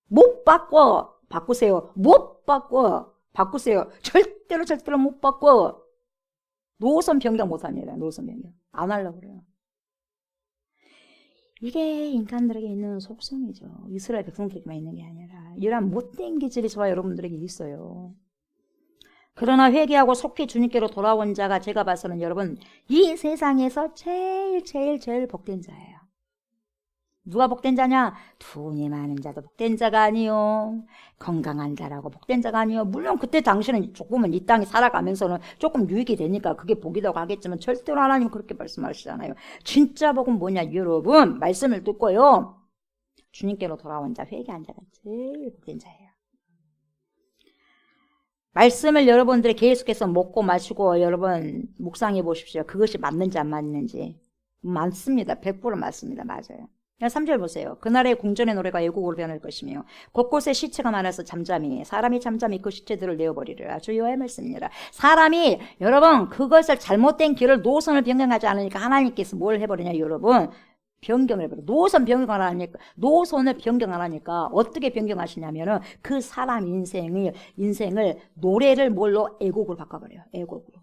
S3: 못 바꿔. 바꾸세요. 못 바꿔. 바꾸세요. 절대로 못 바꿔. 노선 변경 못 합니다. 노선 변경. 안 하려고 그래요. 이게 인간들에게 있는 속성이죠. 이스라엘 백성들에게만 있는 게 아니라 이러한 못된 기질이 저와 여러분들에게 있어요. 그러나 회개하고 속히 주님께로 돌아온 자가 제가 봐서는 여러분 이 세상에서 제일 복된 자예요. 누가 복된 자냐? 돈이 많은 자도 복된 자가 아니요. 건강한 자라고 복된 자가 아니요. 물론 그때 당시는 조금은 이 땅에 살아가면서는 조금 유익이 되니까 그게 복이라고 하겠지만 절대로 하나님은 그렇게 말씀하시잖아요. 진짜 복은 뭐냐 여러분? 말씀을 듣고요. 주님께로 돌아온 자, 회개한 자가 제일 복된 자예요. 말씀을 여러분들이 계속해서 먹고 마시고 여러분 묵상해 보십시오. 그것이 맞는지 안 맞는지. 맞습니다. 100% 맞습니다. 맞아요. 3절 보세요. 그날의 궁전의 노래가 애곡으로 변할 것이며 곳곳에 시체가 많아서 사람이 잠잠히 그 시체들을 내어버리리라. 주여의 말씀입니다. 사람이 여러분 그것을 잘못된 길을 노선을 변경하지 않으니까 하나님께서 뭘 해버리냐 여러분 변경을 해버려. 노선을 변경 안 하니까 어떻게 변경하시냐면은 그 사람 인생을 노래를 뭘로? 애곡으로 바꿔버려요. 애곡으로.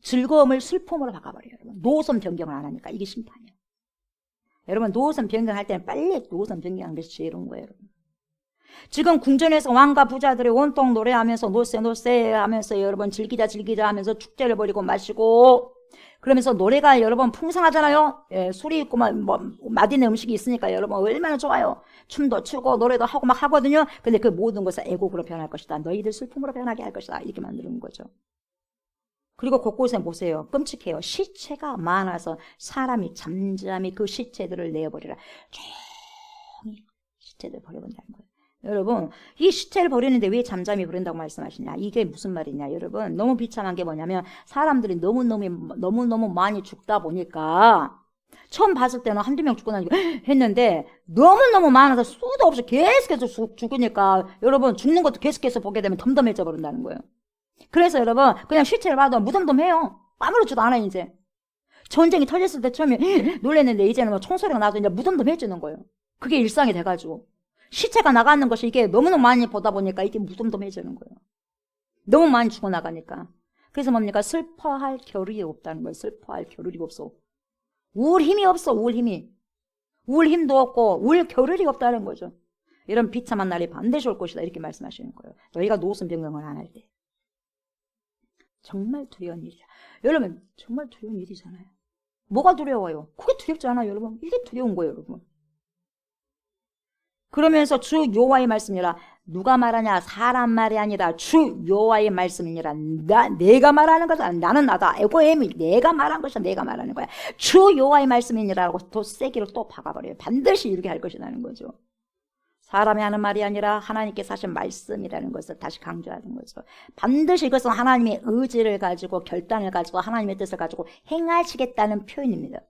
S3: 즐거움을 슬픔으로 바꿔버려요. 여러분. 노선 변경을 안 하니까 이게 심판이에요. 여러분 노선 변경할 때는 빨리 노선 변경하는 것이 지혜로운 거예요. 여러분. 지금 궁전에서 왕과 부자들이 온통 노래하면서 노세 하면서 여러분 즐기자 하면서 축제를 벌이고 마시고 그러면서 노래가 여러분 풍성하잖아요. 예, 술이 있고 맛있는 음식이 있으니까 여러분 얼마나 좋아요. 춤도 추고 노래도 하고 막 하거든요. 근데 그 모든 것을 애곡으로 변할 것이다. 너희들 슬픔으로 변하게 할 것이다. 이렇게 만드는 거죠. 그리고 곳곳에 보세요. 끔찍해요. 시체가 많아서 사람이 잠잠히 그 시체들을 내어버리라. 조용히 시체들 버려본다는 거예요. 여러분 이 시체를 버리는데 왜 잠잠히 버린다고 말씀하시냐. 이게 무슨 말이냐 여러분. 너무 비참한 게 뭐냐면 사람들이 너무너무 많이 죽다 보니까 처음 봤을 때는 한두 명 죽고 나니까 했는데 너무너무 많아서 수도 없이 계속해서 죽으니까 여러분 죽는 것도 계속해서 보게 되면 덤덤해져 버린다는 거예요. 그래서 여러분 그냥 시체를 봐도 무덤덤해요. 아무렇지도 않아요. 이제 전쟁이 터졌을 때 처음에 놀랐는데 이제는 총소리가 나도 이제 무덤덤해지는 거예요. 그게 일상이 돼가지고 시체가 나가는 것이 이게 너무너무 많이 보다 보니까 이게 무덤덤해지는 거예요. 너무 많이 죽어나가니까. 그래서 뭡니까? 슬퍼할 겨를이 없다는 거예요. 슬퍼할 겨를이 없어. 울 힘이 없어. 울 힘도 없고 울 겨를이 없다는 거죠. 이런 비참한 날이 반드시 올 것이다. 이렇게 말씀하시는 거예요. 너희가 노선 변경을 안 할 때. 정말 두려운 일이야. 여러분 정말 두려운 일이잖아요. 뭐가 두려워요? 그게 두렵지 않아요. 여러분. 이게 두려운 거예요. 여러분. 그러면서 주 여호와의 말씀이라. 누가 말하냐? 사람 말이 아니라 주 여호와의 말씀이니라. 내가 말하는 거다. 나는 나다. 에고엠이 내가 말한 것이야. 내가 말하는 거야. 주 여호와의 말씀이니라고 또 세기로 또 박아버려요. 반드시 이렇게 할 것이라는 거죠. 사람이 하는 말이 아니라 하나님께서 하신 말씀이라는 것을 다시 강조하는 거죠. 반드시 이것은 하나님의 의지를 가지고 결단을 가지고 하나님의 뜻을 가지고 행하시겠다는 표현입니다.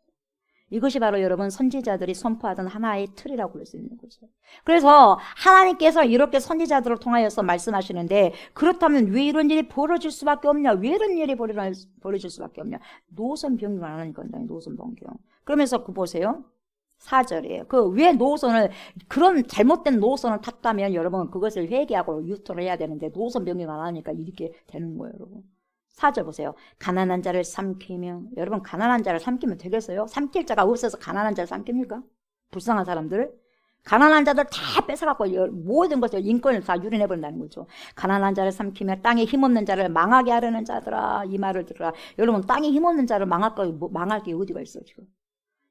S3: 이것이 바로 여러분 선지자들이 선포하던 하나의 틀이라고 볼 수 있는 거죠. 그래서 하나님께서 이렇게 선지자들을 통하여서 말씀하시는데 그렇다면 왜 이런 일이 벌어질 수밖에 없냐? 왜 이런 일이 벌어질 수밖에 없냐? 노선 변경 안 하니까 노선 변경. 그러면서 보세요. 4절이에요. 왜 그런 잘못된 노선을 탔다면 여러분 그것을 회개하고 유턴을 해야 되는데 노선 변경 안 하니까 이렇게 되는 거예요, 여러분. 4절 보세요. 가난한 자를 삼키며. 여러분 가난한 자를 삼키면 되겠어요? 삼킬 자가 없어서 가난한 자를 삼킵니까? 불쌍한 사람들을? 가난한 자들 다 뺏어갖고 모든 것을 인권을 다 유린해버린다는 거죠. 가난한 자를 삼키며 땅에 힘없는 자를 망하게 하려는 자들아, 이 말을 들으라. 여러분, 땅에 힘없는 자를 망할 게 어디가 있어 지금.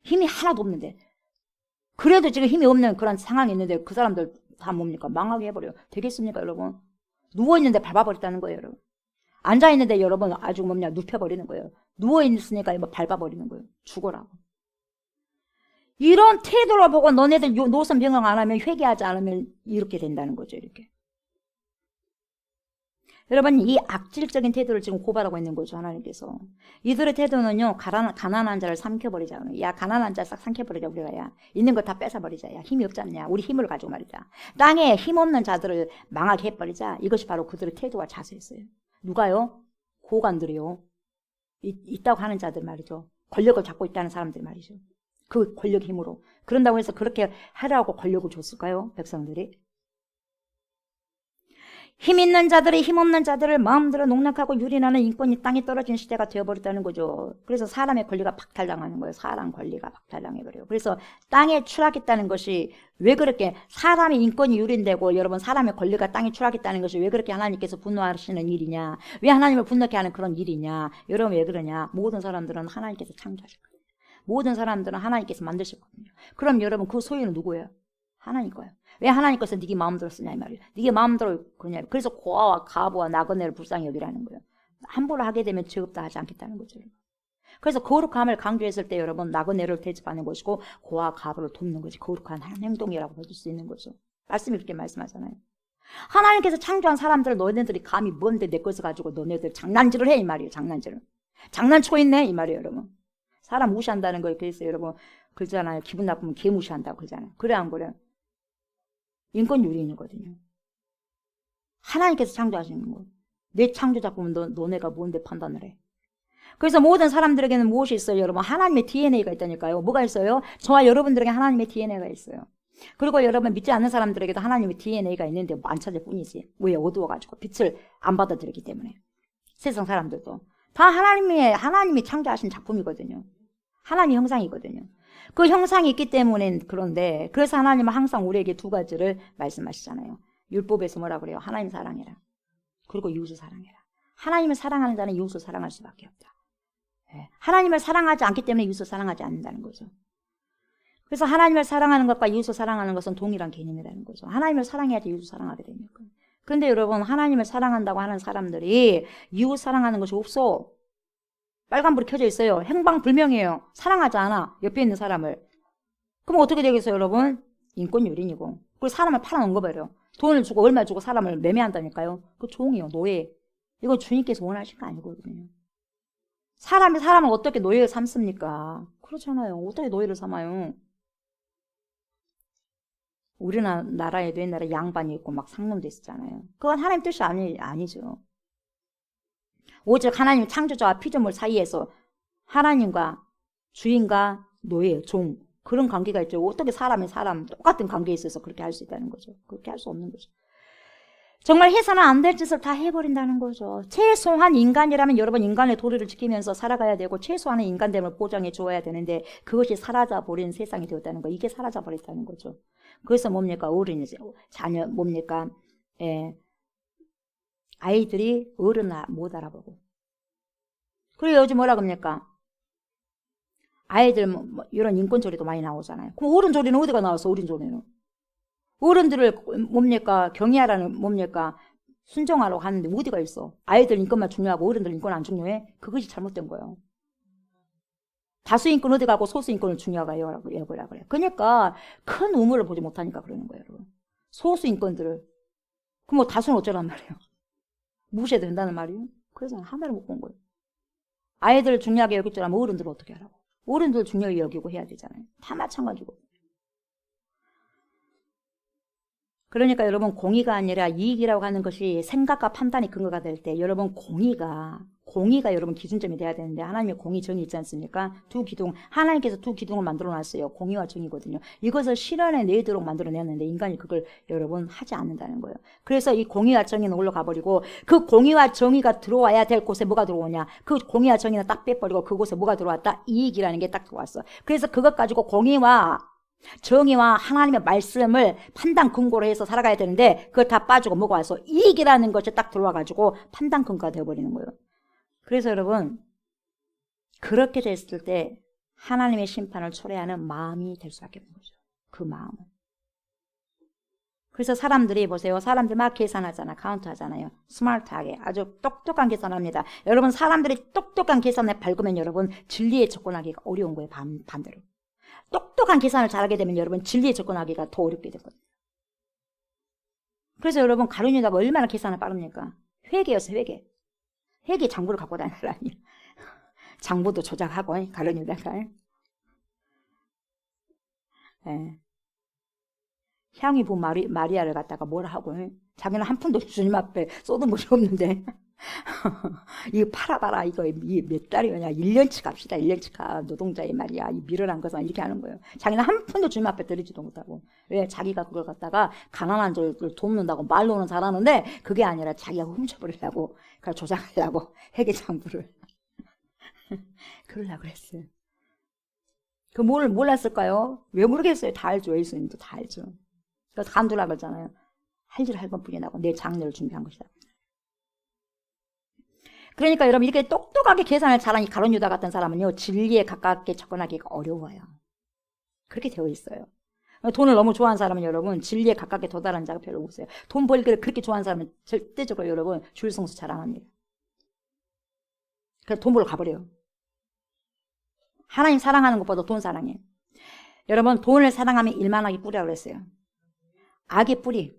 S3: 힘이 하나도 없는데. 그래도 지금 힘이 없는 그런 상황이 있는데 그 사람들 다 뭡니까? 망하게 해버려요. 되겠습니까 여러분? 누워있는데 밟아버렸다는 거예요 여러분. 앉아있는데 여러분 아주 눕혀버리는 거예요. 누워있으니까 밟아버리는 거예요. 죽어라고. 이런 태도를 보고 너네들 노선 변경 안 하면, 회개하지 않으면 이렇게 된다는 거죠. 이렇게. 여러분, 이 악질적인 태도를 지금 고발하고 있는 거죠. 하나님께서. 이들의 태도는요, 가난한 자를 삼켜버리자. 야, 가난한 자 싹 삼켜버리자. 우리가 야, 있는 거 다 뺏어버리자. 야, 힘이 없지 않냐. 우리 힘을 가지고 말이자. 땅에 힘없는 자들을 망하게 해버리자. 이것이 바로 그들의 태도와 자세였어요. 누가요? 고관들이요. 있다고 하는 자들 말이죠. 권력을 잡고 있다는 사람들 말이죠. 그 권력 힘으로. 그런다고 해서 그렇게 하라고 권력을 줬을까요? 백성들이? 힘 있는 자들이 힘 없는 자들을 마음대로 농락하고 유린하는 인권이 땅에 떨어진 시대가 되어버렸다는 거죠. 그래서 사람의 권리가 박탈당하는 거예요. 사람 권리가 박탈당해버려요. 그래서 땅에 추락했다는 것이 왜 그렇게 사람의 인권이 유린되고 여러분 사람의 권리가 땅에 추락했다는 것이 왜 그렇게 하나님께서 분노하시는 일이냐. 왜 하나님을 분노케 하는 그런 일이냐. 여러분 왜 그러냐. 모든 사람들은 하나님께서 창조하실 거예요. 모든 사람들은 하나님께서 만드실 거거든요. 그럼 여러분 그 소유는 누구예요? 하나님 거예요. 왜 하나님 것을 네게 마음대로 쓰냐 이 말이에요. 네게 마음대로 그냥. 그래서 고아와 가부와 나그네를 불쌍히 여기라는 거예요. 함부로 하게 되면 죄 없다 하지 않겠다는 거죠. 그래서 거룩함을 강조했을 때 여러분 나그네를 대접하는 것이고 고아 가부를 돕는 것이 거룩한 행동이라고 볼 수 있는 거죠. 말씀이 그렇게 말씀하잖아요. 하나님께서 창조한 사람들 너네들이 감히 뭔데 내 것을 가지고 너네들 장난질을 해 이 말이에요. 장난질을. 장난치고 있네 이 말이에요 여러분. 사람 무시한다는 거에 그래서 여러분 그러잖아요. 기분 나쁘면 개 무시한다고 그러잖아요. 그래 안 그래요? 인권 유린이거든요. 하나님께서 창조하시는 거. 내 창조 작품은 너네가 뭔데 판단을 해. 그래서 모든 사람들에게는 무엇이 있어요 여러분? 하나님의 DNA가 있다니까요. 뭐가 있어요? 저와 여러분들에게 하나님의 DNA가 있어요. 그리고 여러분 믿지 않는 사람들에게도 하나님의 DNA가 있는데 안 찾을 뿐이지. 왜? 어두워가지고 빛을 안 받아들이기 때문에. 세상 사람들도 다 하나님이 창조하신 작품이거든요. 하나님의 형상이거든요. 그 형상이 있기 때문에 그런데 그래서 하나님은 항상 우리에게 두 가지를 말씀하시잖아요. 율법에서 뭐라 그래요? 하나님 사랑해라. 그리고 이웃을 사랑해라. 하나님을 사랑하는 자는 이웃을 사랑할 수밖에 없다. 하나님을 사랑하지 않기 때문에 이웃을 사랑하지 않는다는 거죠. 그래서 하나님을 사랑하는 것과 이웃을 사랑하는 것은 동일한 개념이라는 거죠. 하나님을 사랑해야지 이웃을 사랑하게 되니까. 그런데 여러분 하나님을 사랑한다고 하는 사람들이 이웃 사랑하는 것이 없어. 빨간불이 켜져 있어요. 행방불명이에요. 사랑하지 않아. 옆에 있는 사람을. 그럼 어떻게 되겠어요 여러분? 인권 유린이고. 그리고 사람을 팔아놓은 거 버려. 돈을 주고 얼마 주고 사람을 매매한다니까요. 그 종이요. 노예. 이건 주님께서 원하신 거 아니거든요. 사람이 사람을 어떻게 노예를 삼습니까? 그렇잖아요. 어떻게 노예를 삼아요? 우리나라에도 옛날에 양반이 있고 막 상놈도 있었잖아요. 그건 하나님 뜻이 아니죠. 오직 하나님 창조자와 피조물 사이에서 하나님과 주인과 노예, 종 그런 관계가 있죠. 어떻게 사람이 사람 똑같은 관계에 있어서 그렇게 할 수 있다는 거죠. 그렇게 할 수 없는 거죠. 정말 해서는 안 될 짓을 다 해버린다는 거죠. 최소한 인간이라면 여러분 인간의 도리를 지키면서 살아가야 되고 최소한의 인간됨을 보장해 주어야 되는데 그것이 사라져버린 세상이 되었다는 거. 이게 사라져버렸다는 거죠. 그래서 뭡니까? 어른이지. 자녀 뭡니까? 아이들이 어른 못 알아보고. 그리고 요즘 뭐라 그럽니까? 아이들 뭐 이런 인권조리도 많이 나오잖아요. 그럼 어른조리는 어디가 나왔어? 어른조리는. 어른들을 뭡니까? 경애하라는 뭡니까? 순종하라고 하는데 어디가 있어? 아이들 인권만 중요하고 어른들 인권 안 중요해? 그것이 잘못된 거예요. 다수 인권 어디 가고 소수 인권을 중요하게 여기라 그래. 그러니까 큰 의무를 보지 못하니까 그러는 거예요, 여러분. 소수 인권들을. 그럼 뭐 다수는 어쩌란 말이에요? 무시해도 된다는 말이에요? 그래서 하나를 못 본 거예요. 아이들을 중요하게 여길 줄 알면 어른들은 어떻게 하라고? 어른들 중요하게 여기고 해야 되잖아요. 다 마찬가지고. 그러니까 여러분 공의가 아니라 이익이라고 하는 것이 생각과 판단이 근거가 될 때 여러분 공의가 여러분 기준점이 돼야 되는데 하나님의 공의 정의 있지 않습니까? 두 기둥 하나님께서 두 기둥을 만들어 놨어요. 공의와 정의거든요. 이것을 실현해 내도록 만들어내었는데 인간이 그걸 여러분 하지 않는다는 거예요. 그래서 이 공의와 정의는 올라가 버리고 그 공의와 정의가 들어와야 될 곳에 뭐가 들어오냐? 그 공의와 정의는 딱 빼버리고 그곳에 뭐가 들어왔다? 이익이라는 게 딱 들어왔어. 그래서 그것 가지고 공의와 정의와 하나님의 말씀을 판단 근거로 해서 살아가야 되는데 그걸 다 빠지고 뭐가 와서 이익이라는 것이 딱 들어와가지고 판단 근거가 되어버리는 거예요. 그래서 여러분 그렇게 됐을 때 하나님의 심판을 초래하는 마음이 될 수밖에 없는 거죠. 그 마음은. 그래서 사람들이 보세요. 사람들 막 계산하잖아. 카운트 하잖아요. 스마트하게. 아주 똑똑한 계산합니다. 여러분 사람들이 똑똑한 계산에 밝으면 여러분 진리에 접근하기가 어려운 거예요. 반대로. 똑똑한 계산을 잘하게 되면 여러분 진리에 접근하기가 더 어렵게 되거든요. 그래서 여러분 가룟 유다가 얼마나 계산을 빠릅니까? 회계였어요. 회계 장부를 갖고 다니는 사람이에요. 장부도 조작하고 가룟 유다가. 예. 향이 본 마리아를 갖다가 뭐라 하고 자기는 한 푼도 주님 앞에 쏟은 것이 없는데 이거 팔아봐라. 이거 몇 달이냐. 1년치 값이다. 1년치 값. 노동자의 말이야. 이 밀어난 것은 이렇게 하는 거예요. 자기는 한 푼도 주님 앞에 드리지도 못하고. 왜? 자기가 그걸 갖다가 가난한 자를 돕는다고 말로는 잘하는데 그게 아니라 자기가 훔쳐버리려고 그걸 조작하려고 회계장부를 그러려고 그랬어요. 그 뭘 몰랐을까요? 왜 모르겠어요. 다 알죠. 예수님도 다 알죠. 그러니까 간두라고 그러잖아요. 할 일 할 것뿐이 나고 내 장래를 준비한 것이다. 그러니까 여러분 이렇게 똑똑하게 계산을 잘하는 가룟 유다 같은 사람은요. 진리에 가깝게 접근하기가 어려워요. 그렇게 되어 있어요. 돈을 너무 좋아하는 사람은 여러분 진리에 가깝게 도달하는 자가 별로 없어요. 돈 벌기를 그렇게 좋아하는 사람은 절대적으로 여러분 주일성수 잘 안 합니다. 그래서 돈 벌러 가버려요. 하나님 사랑하는 것보다 돈 사랑해요. 여러분 돈을 사랑하면 일만하기 뿌리라고 그랬어요. 악의 뿌리.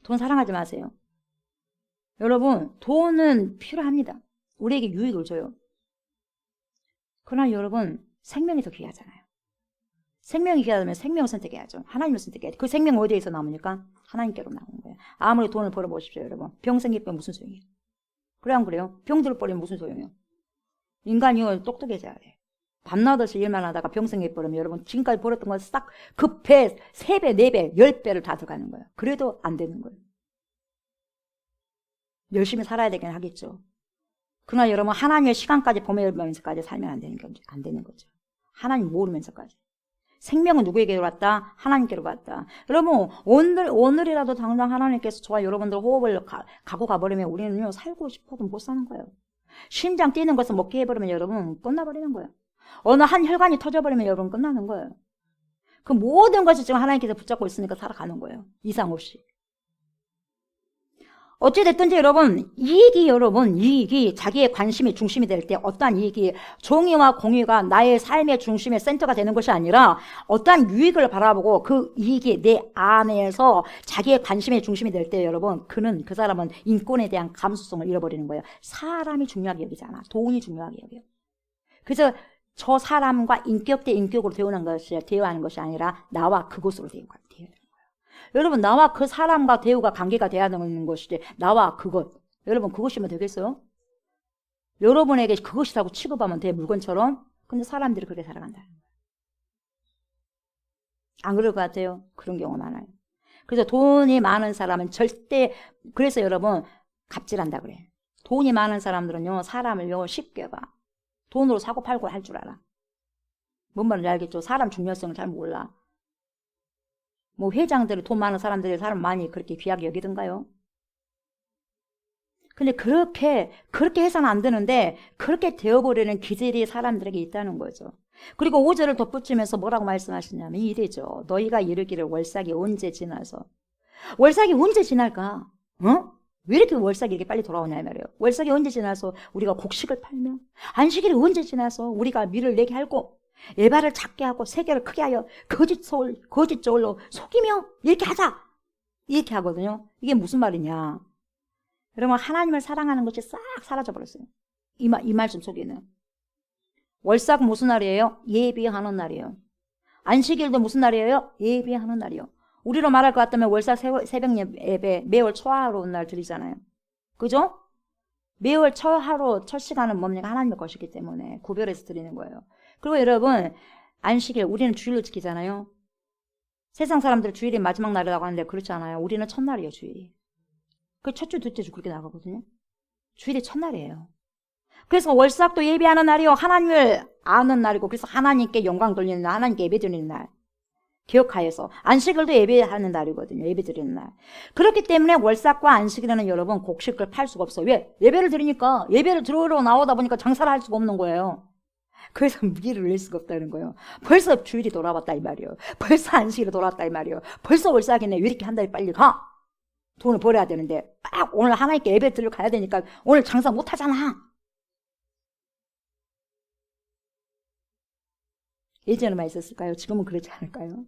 S3: 돈 사랑하지 마세요. 여러분 돈은 필요합니다. 우리에게 유익을 줘요. 그러나 여러분 생명이 더 귀하잖아요. 생명이 귀하다면 생명을 선택해야죠. 하나님을 선택해야죠. 그 생명은 어디에서 나옵니까? 하나님께로 나오는 거예요. 아무리 돈을 벌어보십시오. 여러분 병 생기면 무슨 소용이에요? 그래 안 그래요? 병들을 버리면 무슨 소용이에요? 인간이 똑똑해져야 돼. 밤낮없이 일만 하다가 병 생겨버리면 여러분 지금까지 벌었던 건 싹 급해 3배, 4배, 10배를 다 들어가는 거예요. 그래도 안 되는 거예요. 열심히 살아야 되긴 하겠죠. 그러나 여러분 하나님의 시간까지 보면서까지 살면 안 되는 거죠. 하나님 모르면서까지. 생명은 누구에게로 왔다? 하나님께로 왔다. 여러분 오늘이라도 당장 하나님께서 저와 여러분들 호흡을 갖고 가버리면 우리는요 살고 싶어도 못 사는 거예요. 심장 뛰는 것을 먹게 해버리면 여러분 끝나버리는 거예요. 어느 한 혈관이 터져버리면 여러분 끝나는 거예요. 그 모든 것이 지금 하나님께서 붙잡고 있으니까 살아가는 거예요. 이상 없이. 어찌됐든지 여러분 이익이 자기의 관심이 중심이 될 때 어떠한 이익이 정의와 공의가 나의 삶의 중심의 센터가 되는 것이 아니라 어떠한 유익을 바라보고 그 이익이 내 안에서 자기의 관심의 중심이 될 때 여러분 그 사람은 인권에 대한 감수성을 잃어버리는 거예요. 사람이 중요하게 여기지 않아. 돈이 중요하게 여겨요. 그래서 저 사람과 인격 대 인격으로 대화하는 것이 아니라 나와 그것으로 대화하는 거예요. 여러분 나와 그 사람과 대우가 관계가 돼야 되는 것이지 나와 그것. 여러분 그것이면 되겠어요? 여러분에게 그것이라고 취급하면 돼 물건처럼. 근데 사람들이 그렇게 살아간다. 안 그럴 것 같아요? 그런 경우가 많아요. 그래서 돈이 많은 사람은 절대 그래서 여러분 갑질한다 그래. 돈이 많은 사람들은요 사람을요 쉽게 봐. 돈으로 사고 팔고 할 줄 알아. 뭔 말인지 알겠죠? 사람 중요성을 잘 몰라. 뭐 회장들이 돈 많은 사람들이 사람 많이 그렇게 귀하게 여기던가요? 근데 그렇게 해서는 안 되는데 그렇게 되어버리는 기질이 사람들에게 있다는 거죠. 그리고 5절을 덧붙이면서 뭐라고 말씀하시냐면 이래죠. 너희가 이르기를 월삭이 언제 지나서. 월삭이 언제 지날까? 왜 이렇게 월삭이 이렇게 빨리 돌아오냐 말이에요. 월삭이 언제 지나서 우리가 곡식을 팔며 안식일이 언제 지나서 우리가 밀을 내게 하고 에바를 작게 하고 세계를 크게 하여 거짓 저울로 속이며 이렇게 하자. 이렇게 하거든요. 이게 무슨 말이냐. 여러분 하나님을 사랑하는 것이 싹 사라져버렸어요. 이 말씀 속에는. 월삭은 무슨 날이에요? 예비하는 날이에요. 안식일도 무슨 날이에요? 예비하는 날이에요. 우리로 말할 것 같다면 월삭 새벽 예배 매월 초하루 날 드리잖아요. 그죠? 매월 초하루 첫 시간은 뭡니까? 하나님의 것이기 때문에 구별해서 드리는 거예요. 그리고 여러분 안식일 우리는 주일로 지키잖아요. 세상 사람들 주일이 마지막 날이라고 하는데 그렇지 않아요. 우리는 첫날이에요. 주일이. 그 첫 주, 둘째 주 그렇게 나가거든요. 주일이 첫날이에요. 그래서 월삭도 예비하는 날이요. 하나님을 아는 날이고 그래서 하나님께 영광 돌리는 날, 하나님께 예배 드리는 날 기억하여서 안식일도 예배하는 날이거든요. 예배 드리는 날. 그렇기 때문에 월삭과 안식일에는 여러분 곡식을 팔 수가 없어요. 왜? 예배를 드리니까 예배를 들으러 나오다 보니까 장사를 할 수가 없는 거예요. 그래서 무기를 낼 수가 없다는 거예요. 벌써 주일이 돌아왔다 이 말이에요. 벌써 안식일이 돌아왔다 이 말이에요. 벌써 월삭이네. 왜 이렇게 한 달이 빨리 가? 돈을 벌어야 되는데 오늘 하나님께 예배 드리러 가야 되니까 오늘 장사 못 하잖아. 예전에만 있었을까요? 지금은 그렇지 않을까요?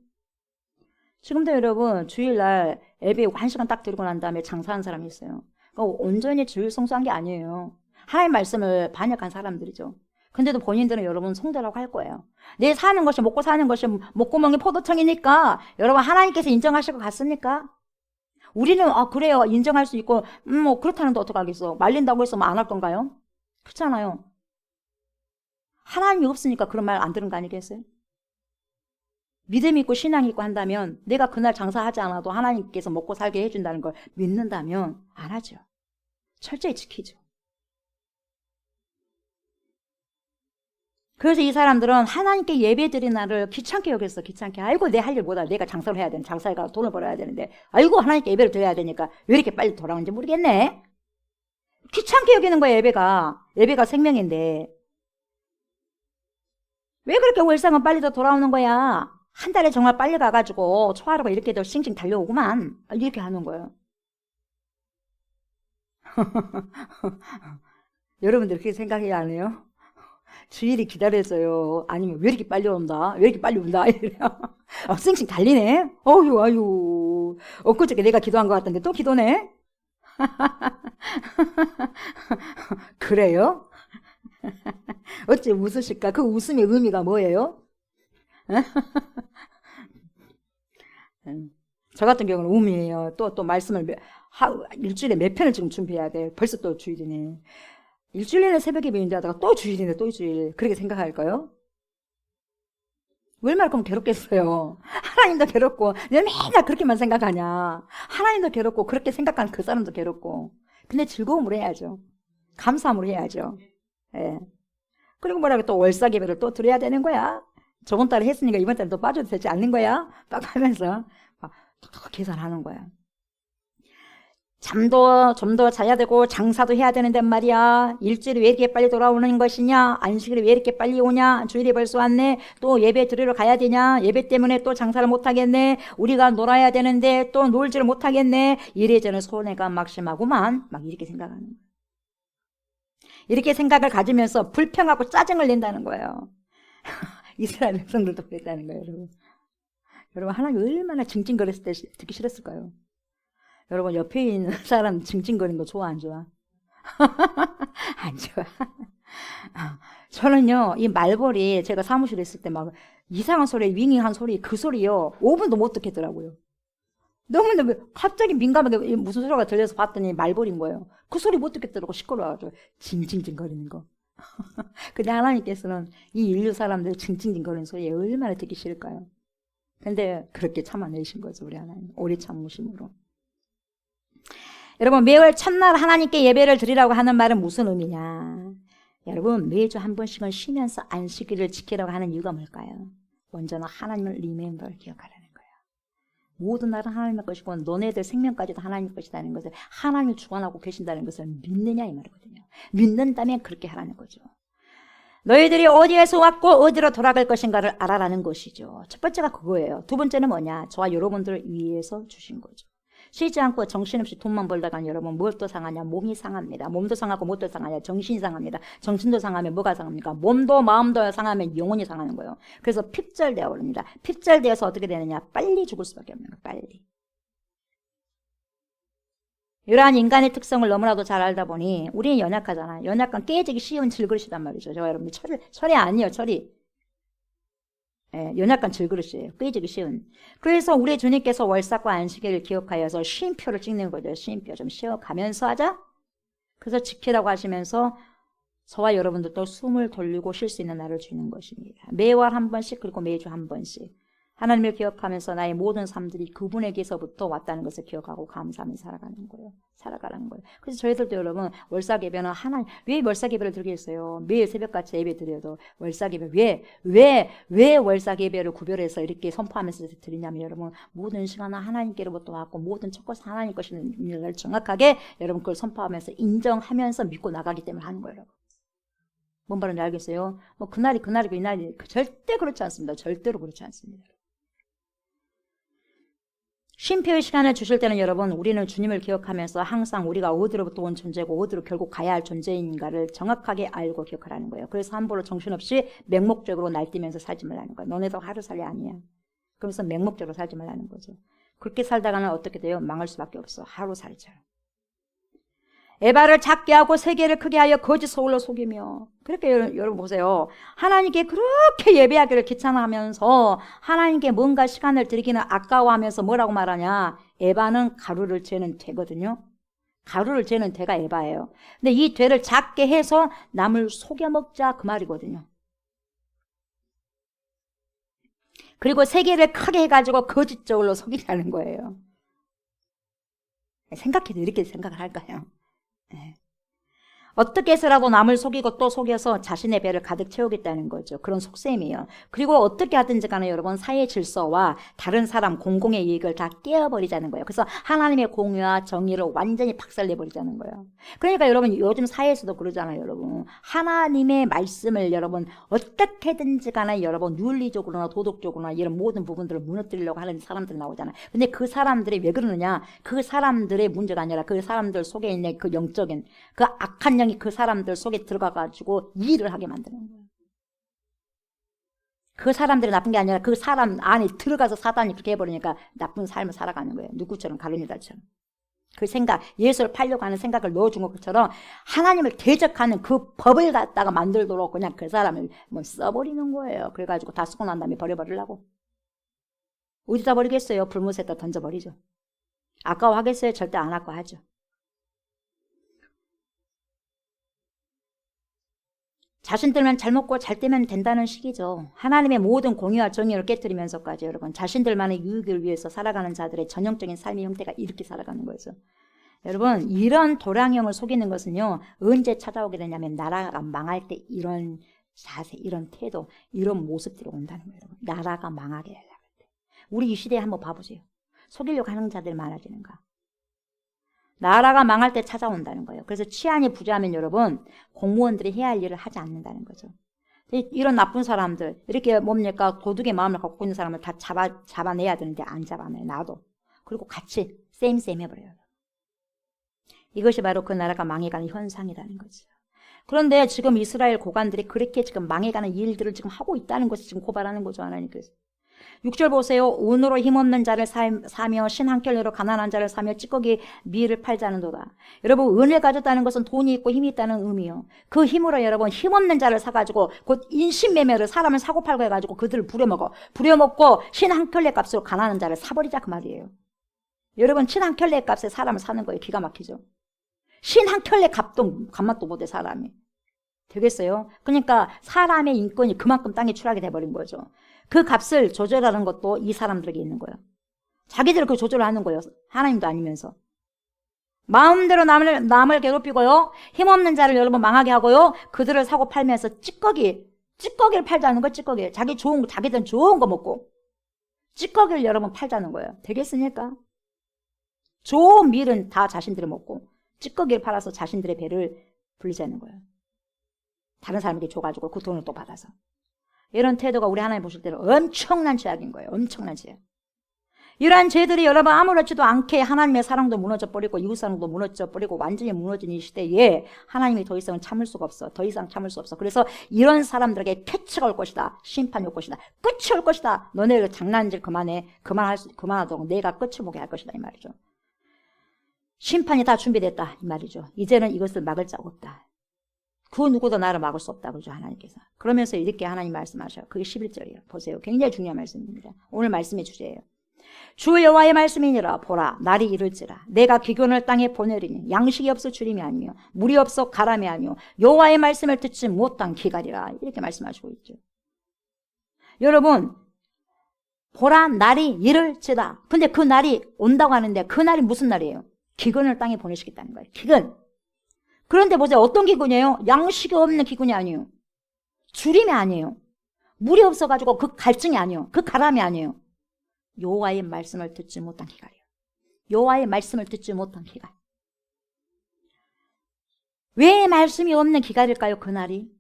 S3: 지금도 여러분 주일날 예배 1시간 딱 드리고 난 다음에 장사하는 사람이 있어요. 그러니까 온전히 주일 성수한 게 아니에요. 하나님 말씀을 반역한 사람들이죠. 근데도 본인들은 여러분 성도라고 할 거예요. 내 사는 것이 먹고 사는 것이 목구멍이 포도청이니까 여러분 하나님께서 인정하실 것 같습니까? 우리는 그래요 인정할 수 있고 뭐 그렇다는데 어떡하겠어. 말린다고 해서 뭐 안 할 건가요? 그렇잖아요. 하나님이 없으니까 그런 말 안 들은 거 아니겠어요? 믿음 있고 신앙 있고 한다면 내가 그날 장사하지 않아도 하나님께서 먹고 살게 해준다는 걸 믿는다면 안 하죠. 철저히 지키죠. 그래서 이 사람들은 하나님께 예배 드린 날을 귀찮게 여겼어. 귀찮게. 아이고 내 할 일 뭐다. 내가 장사를 해야 되는 장사에 가서 돈을 벌어야 되는데 아이고 하나님께 예배를 드려야 되니까 왜 이렇게 빨리 돌아오는지 모르겠네. 귀찮게 여기는 거야. 예배가 생명인데 왜 그렇게 월상은 빨리 더 돌아오는 거야. 한 달에 정말 빨리 가가지고 초하루가 이렇게 더 싱싱 달려오구만. 이렇게 하는 거예요. 여러분들 그렇게 생각해야 안 해요? 주일이 기다려져요. 아니면 왜 이렇게 빨리 온다? 왜 이렇게 빨리 온다? 이래요. 싱싱 달리네? 아유. 엊그저께 내가 기도한 것 같던데 또 기도네? 그래요? 어째 웃으실까? 그 웃음의 의미가 뭐예요? 저 같은 경우는 음이에요. 또 말씀을 일주일에 몇 편을 지금 준비해야 돼. 벌써 또 주일이네. 일주일 내내 새벽에 배운다 하다가 또 주일이네. 또 주일. 그렇게 생각할까요? 얼마나 그럼 괴롭겠어요. 하나님도 괴롭고 내가 맨날 그렇게만 생각하냐. 하나님도 괴롭고 그렇게 생각하는 그 사람도 괴롭고. 근데 즐거움으로 해야죠. 감사함으로 해야죠. 예. 그리고 또 월삭 예배를 또 드려야 되는 거야. 저번 달에 했으니까 이번 달에 또 빠져도 되지 않는 거야. 딱 하면서 또 계산하는 거야. 잠도 좀 더 자야 되고 장사도 해야 되는데 말이야. 일주일이 왜 이렇게 빨리 돌아오는 것이냐. 안식일이 왜 이렇게 빨리 오냐. 주일이 벌써 왔네. 또 예배 드리러 가야 되냐. 예배 때문에 또 장사를 못하겠네. 우리가 놀아야 되는데 또 놀지를 못하겠네. 이래저래 손해가 막심하구만. 막 이렇게 생각하는 거야. 이렇게 생각을 가지면서 불평하고 짜증을 낸다는 거예요. 이스라엘 백성들도 그랬다는 거예요, 여러분. 여러분, 하나님 얼마나 징징거렸을 때 듣기 싫었을까요? 여러분, 옆에 있는 사람 징징거리는 거 좋아, 안 좋아? 안 좋아. 저는요, 이 말벌이 제가 사무실에 있을 때 막 이상한 소리, 윙윙한 소리, 그 소리요, 5분도 못 듣겠더라고요. 너무너무 갑자기 민감하게 무슨 소리가 들려서 봤더니 말벌인 거예요. 그 소리 못 듣겠더라고. 시끄러워가지고 징징징거리는 거. 근데 하나님께서는 이 인류 사람들 징징징거리는 소리에 얼마나 듣기 싫을까요? 근데 그렇게 참아내신 거죠, 우리 하나님. 오래 참으심으로. 여러분, 매월 첫날 하나님께 예배를 드리라고 하는 말은 무슨 의미냐? 여러분, 매주 한 번씩은 쉬면서 안식일을 지키라고 하는 이유가 뭘까요? 먼저는 하나님을 remember, 기억하라는 거예요. 모든 날은 하나님의 것이고 너네들 생명까지도 하나님의 것이라는 것을 하나님을 주관하고 계신다는 것을 믿느냐 이 말이거든요. 믿는다면 그렇게 하라는 거죠. 너희들이 어디에서 왔고 어디로 돌아갈 것인가를 알아라는 것이죠. 첫 번째가 그거예요. 두 번째는 뭐냐? 저와 여러분들을 위해서 주신 거죠. 쉬지 않고 정신없이 돈만 벌다가 여러분 무엇도 상하냐? 몸이 상합니다. 몸도 상하고 무엇도 상하냐? 정신이 상합니다. 정신도 상하면 뭐가 상합니까? 몸도 마음도 상하면 영혼이 상하는 거예요. 그래서 핍절되어 버립니다. 핍절되어서 어떻게 되느냐? 빨리 죽을 수밖에 없는 거예요. 빨리. 이러한 인간의 특성을 너무나도 잘 알다 보니 우리는 연약하잖아요. 연약한 깨지기 쉬운 질그릇이란 말이죠. 저 여러분 철이 아니에요. 철이. 예, 연약한 질그릇이에요. 깨지기 쉬운. 그래서 우리 주님께서 월삭과 안식일을 기억하여서 쉼표를 찍는 거죠. 쉼표 좀 쉬어가면서 하자. 그래서 지키라고 하시면서 저와 여러분들도 숨을 돌리고 쉴 수 있는 날을 주는 것입니다. 매월 한 번씩 그리고 매주 한 번씩. 하나님을 기억하면서 나의 모든 삶들이 그분에게서부터 왔다는 것을 기억하고 감사하며 살아가는 거예요. 살아가라는 거예요. 그래서 저희들도 여러분 월삭예배는 하나님 왜 월삭예배를 드리겠어요? 매일 새벽같이 예배 드려도 월삭예배 왜 월삭예배를 구별해서 이렇게 선포하면서 드리냐면 여러분 모든 시간은 하나님께로부터 왔고 모든 첫 것은 하나님 것임을 정확하게 여러분 그걸 선포하면서 인정하면서 믿고 나가기 때문에 하는 거예요. 여러분. 뭔 말인지 알겠어요? 뭐 그날이고 이날이 절대 그렇지 않습니다. 절대로 그렇지 않습니다. 쉼표의 시간을 주실 때는 여러분 우리는 주님을 기억하면서 항상 우리가 어디로부터 온 존재고 어디로 결국 가야 할 존재인가를 정확하게 알고 기억하라는 거예요. 그래서 함부로 정신없이 맹목적으로 날뛰면서 살지 말라는 거예요. 너네도 하루살이 아니야. 그러면서 맹목적으로 살지 말라는 거죠. 그렇게 살다가는 어떻게 돼요? 망할 수밖에 없어. 하루살이처럼. 에바를 작게 하고 세계를 크게 하여 거짓 소울로 속이며 그렇게 여러분 보세요. 하나님께 그렇게 예배하기를 귀찮아하면서 하나님께 뭔가 시간을 들이기는 아까워하면서 뭐라고 말하냐. 에바는 가루를 재는 되거든요. 가루를 재는 되가 에바예요. 근데 이 되를 작게 해서 남을 속여먹자 그 말이거든요. 그리고 세계를 크게 해가지고 거짓 소울로 속이자는 거예요. 생각해도 이렇게 생각을 할까요? 네. 어떻게 해서라도 남을 속이고 또 속여서 자신의 배를 가득 채우겠다는 거죠. 그런 속셈이에요. 그리고 어떻게 하든지 간에 여러분 사회 질서와 다른 사람 공공의 이익을 다 깨어버리자는 거예요. 그래서 하나님의 공의와 정의를 완전히 박살내버리자는 거예요. 그러니까 여러분 요즘 사회에서도 그러잖아요. 여러분 하나님의 말씀을 여러분 어떻게든지 간에 여러분 윤리적으로나 도덕적으로나 이런 모든 부분들을 무너뜨리려고 하는 사람들이 나오잖아요. 근데 그 사람들이 왜 그러느냐. 그 사람들의 문제가 아니라 그 사람들 속에 있는 그 영적인 그 악한 그 사람들 속에 들어가가지고 일을 하게 만드는 거예요. 그 사람들이 나쁜 게 아니라 그 사람 안에 들어가서 사단이 그렇게 해버리니까 나쁜 삶을 살아가는 거예요. 누구처럼 가룟유다처럼. 그 생각, 예수를 팔려고 하는 생각을 넣어준 것처럼 하나님을 대적하는 그 법을 갖다가 만들도록 그냥 그 사람을 뭐 써버리는 거예요. 그래가지고 다 쓰고 난 다음에 버려버리려고. 어디다 버리겠어요? 불못에다 던져버리죠. 아까워하겠어요? 절대 안 아까워하죠. 자신들만 잘 먹고 잘 되면 된다는 식이죠. 하나님의 모든 공의와 정의를 깨뜨리면서까지 여러분 자신들만의 유익을 위해서 살아가는 자들의 전형적인 삶의 형태가 이렇게 살아가는 거죠. 여러분 이런 도량형을 속이는 것은요. 언제 찾아오게 되냐면 나라가 망할 때 이런 자세, 이런 태도, 이런 모습들이 온다는 거예요. 여러분. 나라가 망하게 하려고 할 때. 우리 이 시대에 한번 봐보세요. 속이려고 하는 자들이 많아지는가. 나라가 망할 때 찾아온다는 거예요. 그래서 치안이 부재하면 여러분 공무원들이 해야 할 일을 하지 않는다는 거죠. 이런 나쁜 사람들 이렇게 뭡니까 도둑의 마음을 갖고 있는 사람을 다 잡아내야 되는데 안 잡아내요. 나도. 그리고 같이 쌤 해버려요. 이것이 바로 그 나라가 망해가는 현상이라는 거죠. 그런데 지금 이스라엘 고관들이 그렇게 지금 망해가는 일들을 지금 하고 있다는 것을 지금 고발하는 거죠. 하나님께서. 6절 보세요. 운으로 힘없는 자를 사며 신 한켤레로 가난한 자를 사며 찌꺼기 밀을 팔자는도다. 여러분 은을 가졌다는 것은 돈이 있고 힘이 있다는 의미요. 그 힘으로 여러분 힘없는 자를 사가지고 곧 인신매매를 사람을 사고 팔고 해가지고 그들을 부려먹고 신 한켤레 값으로 가난한 자를 사버리자 그 말이에요. 여러분 신 한켤레 값에 사람을 사는 거예요. 기가 막히죠. 신 한켤레 값맛도 못해 사람이. 되겠어요? 그러니까 사람의 인권이 그만큼 땅에 추락이 돼버린 거죠. 그 값을 조절하는 것도 이 사람들에게 있는 거예요. 자기들 그 조절을 하는 거예요. 하나님도 아니면서. 마음대로 남을 괴롭히고요. 힘없는 자를 여러분 망하게 하고요. 그들을 사고 팔면서 찌꺼기를 팔자는 거예요. 찌꺼기. 자기들은 좋은 거 먹고 찌꺼기를 여러분 팔자는 거예요. 되겠습니까? 좋은 밀은 다 자신들이 먹고 찌꺼기를 팔아서 자신들의 배를 불리자는 거예요. 다른 사람에게 줘가지고 그 돈을 또 받아서. 이런 태도가 우리 하나님 보실 때는 엄청난 죄악인 거예요. 엄청난 죄악. 이러한 죄들이 여러분 아무렇지도 않게 하나님의 사랑도 무너져 버리고 이웃 사랑도 무너져 버리고 완전히 무너진 이 시대에 하나님이 더 이상 참을 수가 없어. 더 이상 참을 수 없어. 그래서 이런 사람들에게 표치가 올 것이다. 심판이 올 것이다. 끝이 올 것이다. 너네 장난질 그만해. 그만하도록 내가 끝을 보게 할 것이다. 이 말이죠. 심판이 다 준비됐다. 이 말이죠. 이제는 이것을 막을 자가 없다. 그 누구도 나를 막을 수 없다. 그러죠. 하나님께서. 그러면서 이렇게 하나님 말씀하셔요. 그게 11절이에요. 보세요. 굉장히 중요한 말씀입니다. 오늘 말씀의 주제예요. 주 여호와의 말씀이니라. 보라 날이 이를지라 내가 기근을 땅에 보내리니 양식이 없어 주림이 아니며 물이 없어 가람이 아니요 여호와의 말씀을 듣지 못한 기갈이라. 이렇게 말씀하시고 있죠. 여러분 보라 날이 이를지다. 근데 그 날이 온다고 하는데 그 날이 무슨 날이에요? 기근을 땅에 보내시겠다는 거예요. 기근. 그런데 보세요. 어떤 기근이에요? 양식이 없는 기근이 아니에요. 주림이 아니에요. 물이 없어가지고 그 갈증이 아니에요. 그 가람이 아니에요. 여호와의 말씀을 듣지 못한 기갈이에요. 여호와의 말씀을 듣지 못한 기갈. 왜 말씀이 없는 기갈일까요? 그날이.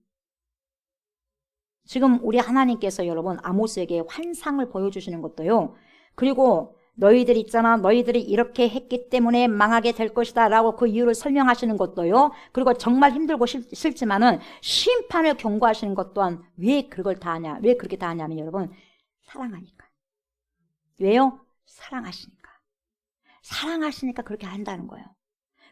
S3: 지금 우리 하나님께서 여러분 아모스에게 환상을 보여주시는 것도요. 그리고 너희들 있잖아. 너희들이 이렇게 했기 때문에 망하게 될 것이다 라고 그 이유를 설명하시는 것도요. 그리고 정말 힘들고 싫지만은 심판을 경고하시는 것 또한 왜 그걸 다 하냐. 왜 그렇게 다 하냐면 여러분 사랑하니까. 왜요? 사랑하시니까. 사랑하시니까 그렇게 한다는 거예요.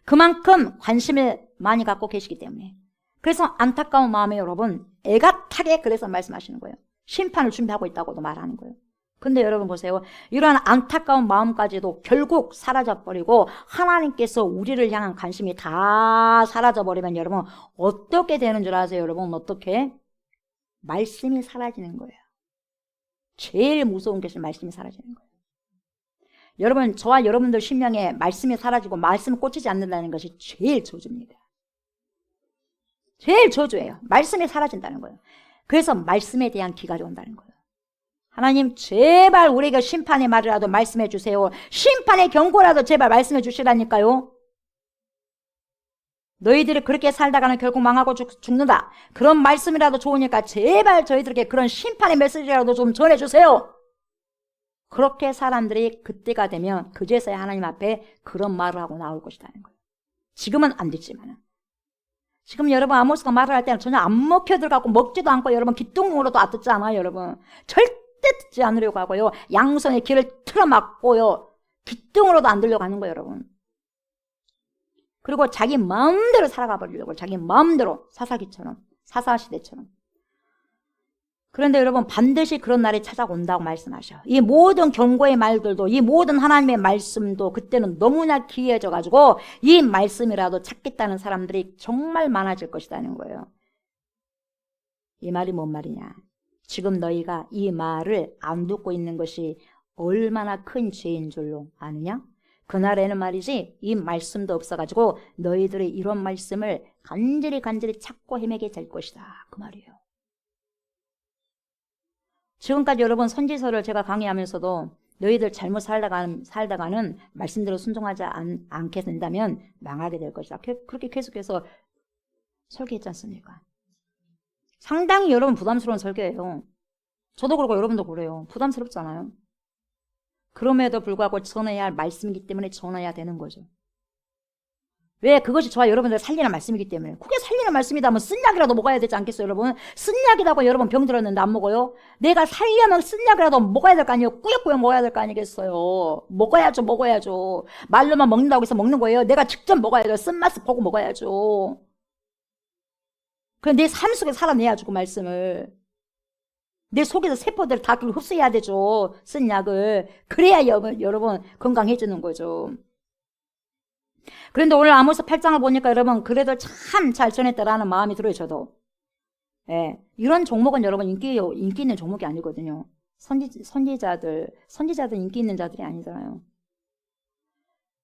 S3: 그만큼 관심을 많이 갖고 계시기 때문에. 그래서 안타까운 마음에 여러분 애가 타게 그래서 말씀하시는 거예요. 심판을 준비하고 있다고도 말하는 거예요. 근데 여러분 보세요. 이러한 안타까운 마음까지도 결국 사라져버리고 하나님께서 우리를 향한 관심이 다 사라져버리면 여러분 어떻게 되는 줄 아세요? 여러분 어떻게? 말씀이 사라지는 거예요. 제일 무서운 것이 말씀이 사라지는 거예요. 여러분 저와 여러분들 심령에 말씀이 사라지고 말씀이 꽂히지 않는다는 것이 제일 저주입니다. 제일 저주예요. 말씀이 사라진다는 거예요. 그래서 말씀에 대한 기갈이 온다는 거예요. 하나님 제발 우리에게 심판의 말이라도 말씀해 주세요. 심판의 경고라도 제발 말씀해 주시라니까요. 너희들이 그렇게 살다가는 결국 망하고 죽는다. 그런 말씀이라도 좋으니까 제발 저희들에게 그런 심판의 메시지라도 좀 전해주세요. 그렇게 사람들이 그때가 되면 그제서야 하나님 앞에 그런 말을 하고 나올 것이라는 거예요. 지금은 안 됐지만 지금 여러분 아모스가 말을 할 때는 전혀 안 먹혀 들어가고 먹지도 않고 여러분 귓등으로도 안 듣지 않아요. 여러분 절대 듣지 않으려고 하고요. 양손에 귀를 틀어막고요. 귓등으로도 안 들려고 하는 거예요. 여러분. 그리고 자기 마음대로 살아가 버리려고 자기 마음대로 사사기처럼 사사시대처럼. 그런데 여러분 반드시 그런 날이 찾아온다고 말씀하셔. 이 모든 경고의 말들도 이 모든 하나님의 말씀도 그때는 너무나 기이해져 가지고 이 말씀이라도 찾겠다는 사람들이 정말 많아질 것이라는 거예요. 이 말이 뭔 말이냐. 지금 너희가 이 말을 안 듣고 있는 것이 얼마나 큰 죄인 줄로 아느냐? 그날에는 말이지 이 말씀도 없어가지고 너희들이 이런 말씀을 간절히 찾고 헤매게 될 것이다. 그 말이에요. 지금까지 여러분 선지서를 제가 강의하면서도 너희들 잘못 살다가는 말씀대로 순종하지 않게 된다면 망하게 될 것이다. 그렇게 계속해서 설계했지 않습니까? 상당히 여러분 부담스러운 설계예요. 저도 그렇고 여러분도 그래요. 부담스럽잖아요. 그럼에도 불구하고 전해야 할 말씀이기 때문에 전해야 되는 거죠. 왜? 그것이 저와 여러분들 살리는 말씀이기 때문에. 그게 살리는 말씀이다 하면 쓴 약이라도 먹어야 되지 않겠어요, 여러분? 쓴 약이라고 여러분 병 들었는데 안 먹어요? 내가 살려면 쓴 약이라도 먹어야 될 거 아니에요? 꾸역꾸역 먹어야 될 거 아니겠어요? 먹어야죠. 말로만 먹는다고 해서 먹는 거예요. 내가 직접 먹어야죠. 쓴맛을 보고 먹어야죠. 그래, 내 삶 속에 살아내야죠, 그 말씀을. 내 속에서 세포들 다 그걸 흡수해야 되죠. 쓴 약을. 그래야 여러분 건강해지는 거죠. 그런데 오늘 아모스 8장을 보니까 여러분 그래도 참 잘 전했다라는 마음이 들어요. 저도. 예, 이런 종목은 여러분 인기 있는 종목이 아니거든요. 선지자들 인기 있는 자들이 아니잖아요.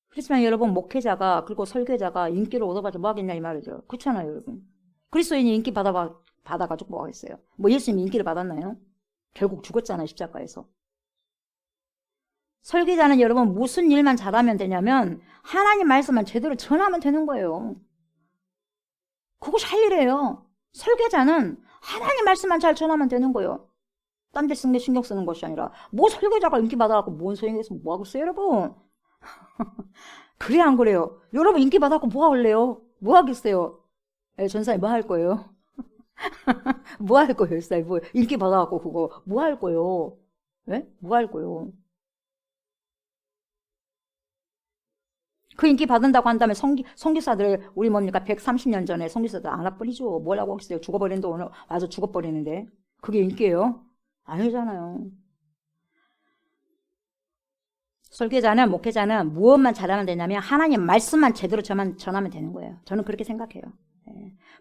S3: 그렇지만 여러분 목회자가 그리고 설교자가 인기를 얻어가지고 뭐 하겠냐 이 말이죠. 그렇잖아요, 여러분. 그리스도인이 인기 받아가지고 뭐 하겠어요? 뭐 예수님이 인기를 받았나요? 결국 죽었잖아요, 십자가에서. 설계자는 여러분 무슨 일만 잘하면 되냐면 하나님 말씀만 제대로 전하면 되는 거예요. 그것이 할 일이에요. 설계자는 하나님 말씀만 잘 전하면 되는 거예요. 딴 데 신경 쓰는 것이 아니라 뭐 설계자가 인기 받아갖고 뭔 소용이 있으면 뭐 하겠어요, 여러분? 그래 안 그래요? 여러분 인기 받아갖고 뭐 할래요? 뭐 하겠어요? 전사님 뭐 할 거예요? 뭐 할 거예요, 전사님? 뭐 인기 받아갖고 그거 뭐 할 거예요? 예? 뭐 할 거예요? 그 인기 받는다고 한다면 선교사들 우리 뭡니까 130년 전에 선교사들 안 와버리죠. 뭐라고 하겠어요. 죽어버리는데 오늘 와서 죽어버리는데 그게 인기예요? 아니잖아요. 설교자는 목회자는 무엇만 잘하면 되냐면 하나님 말씀만 제대로 전하면 되는 거예요. 저는 그렇게 생각해요.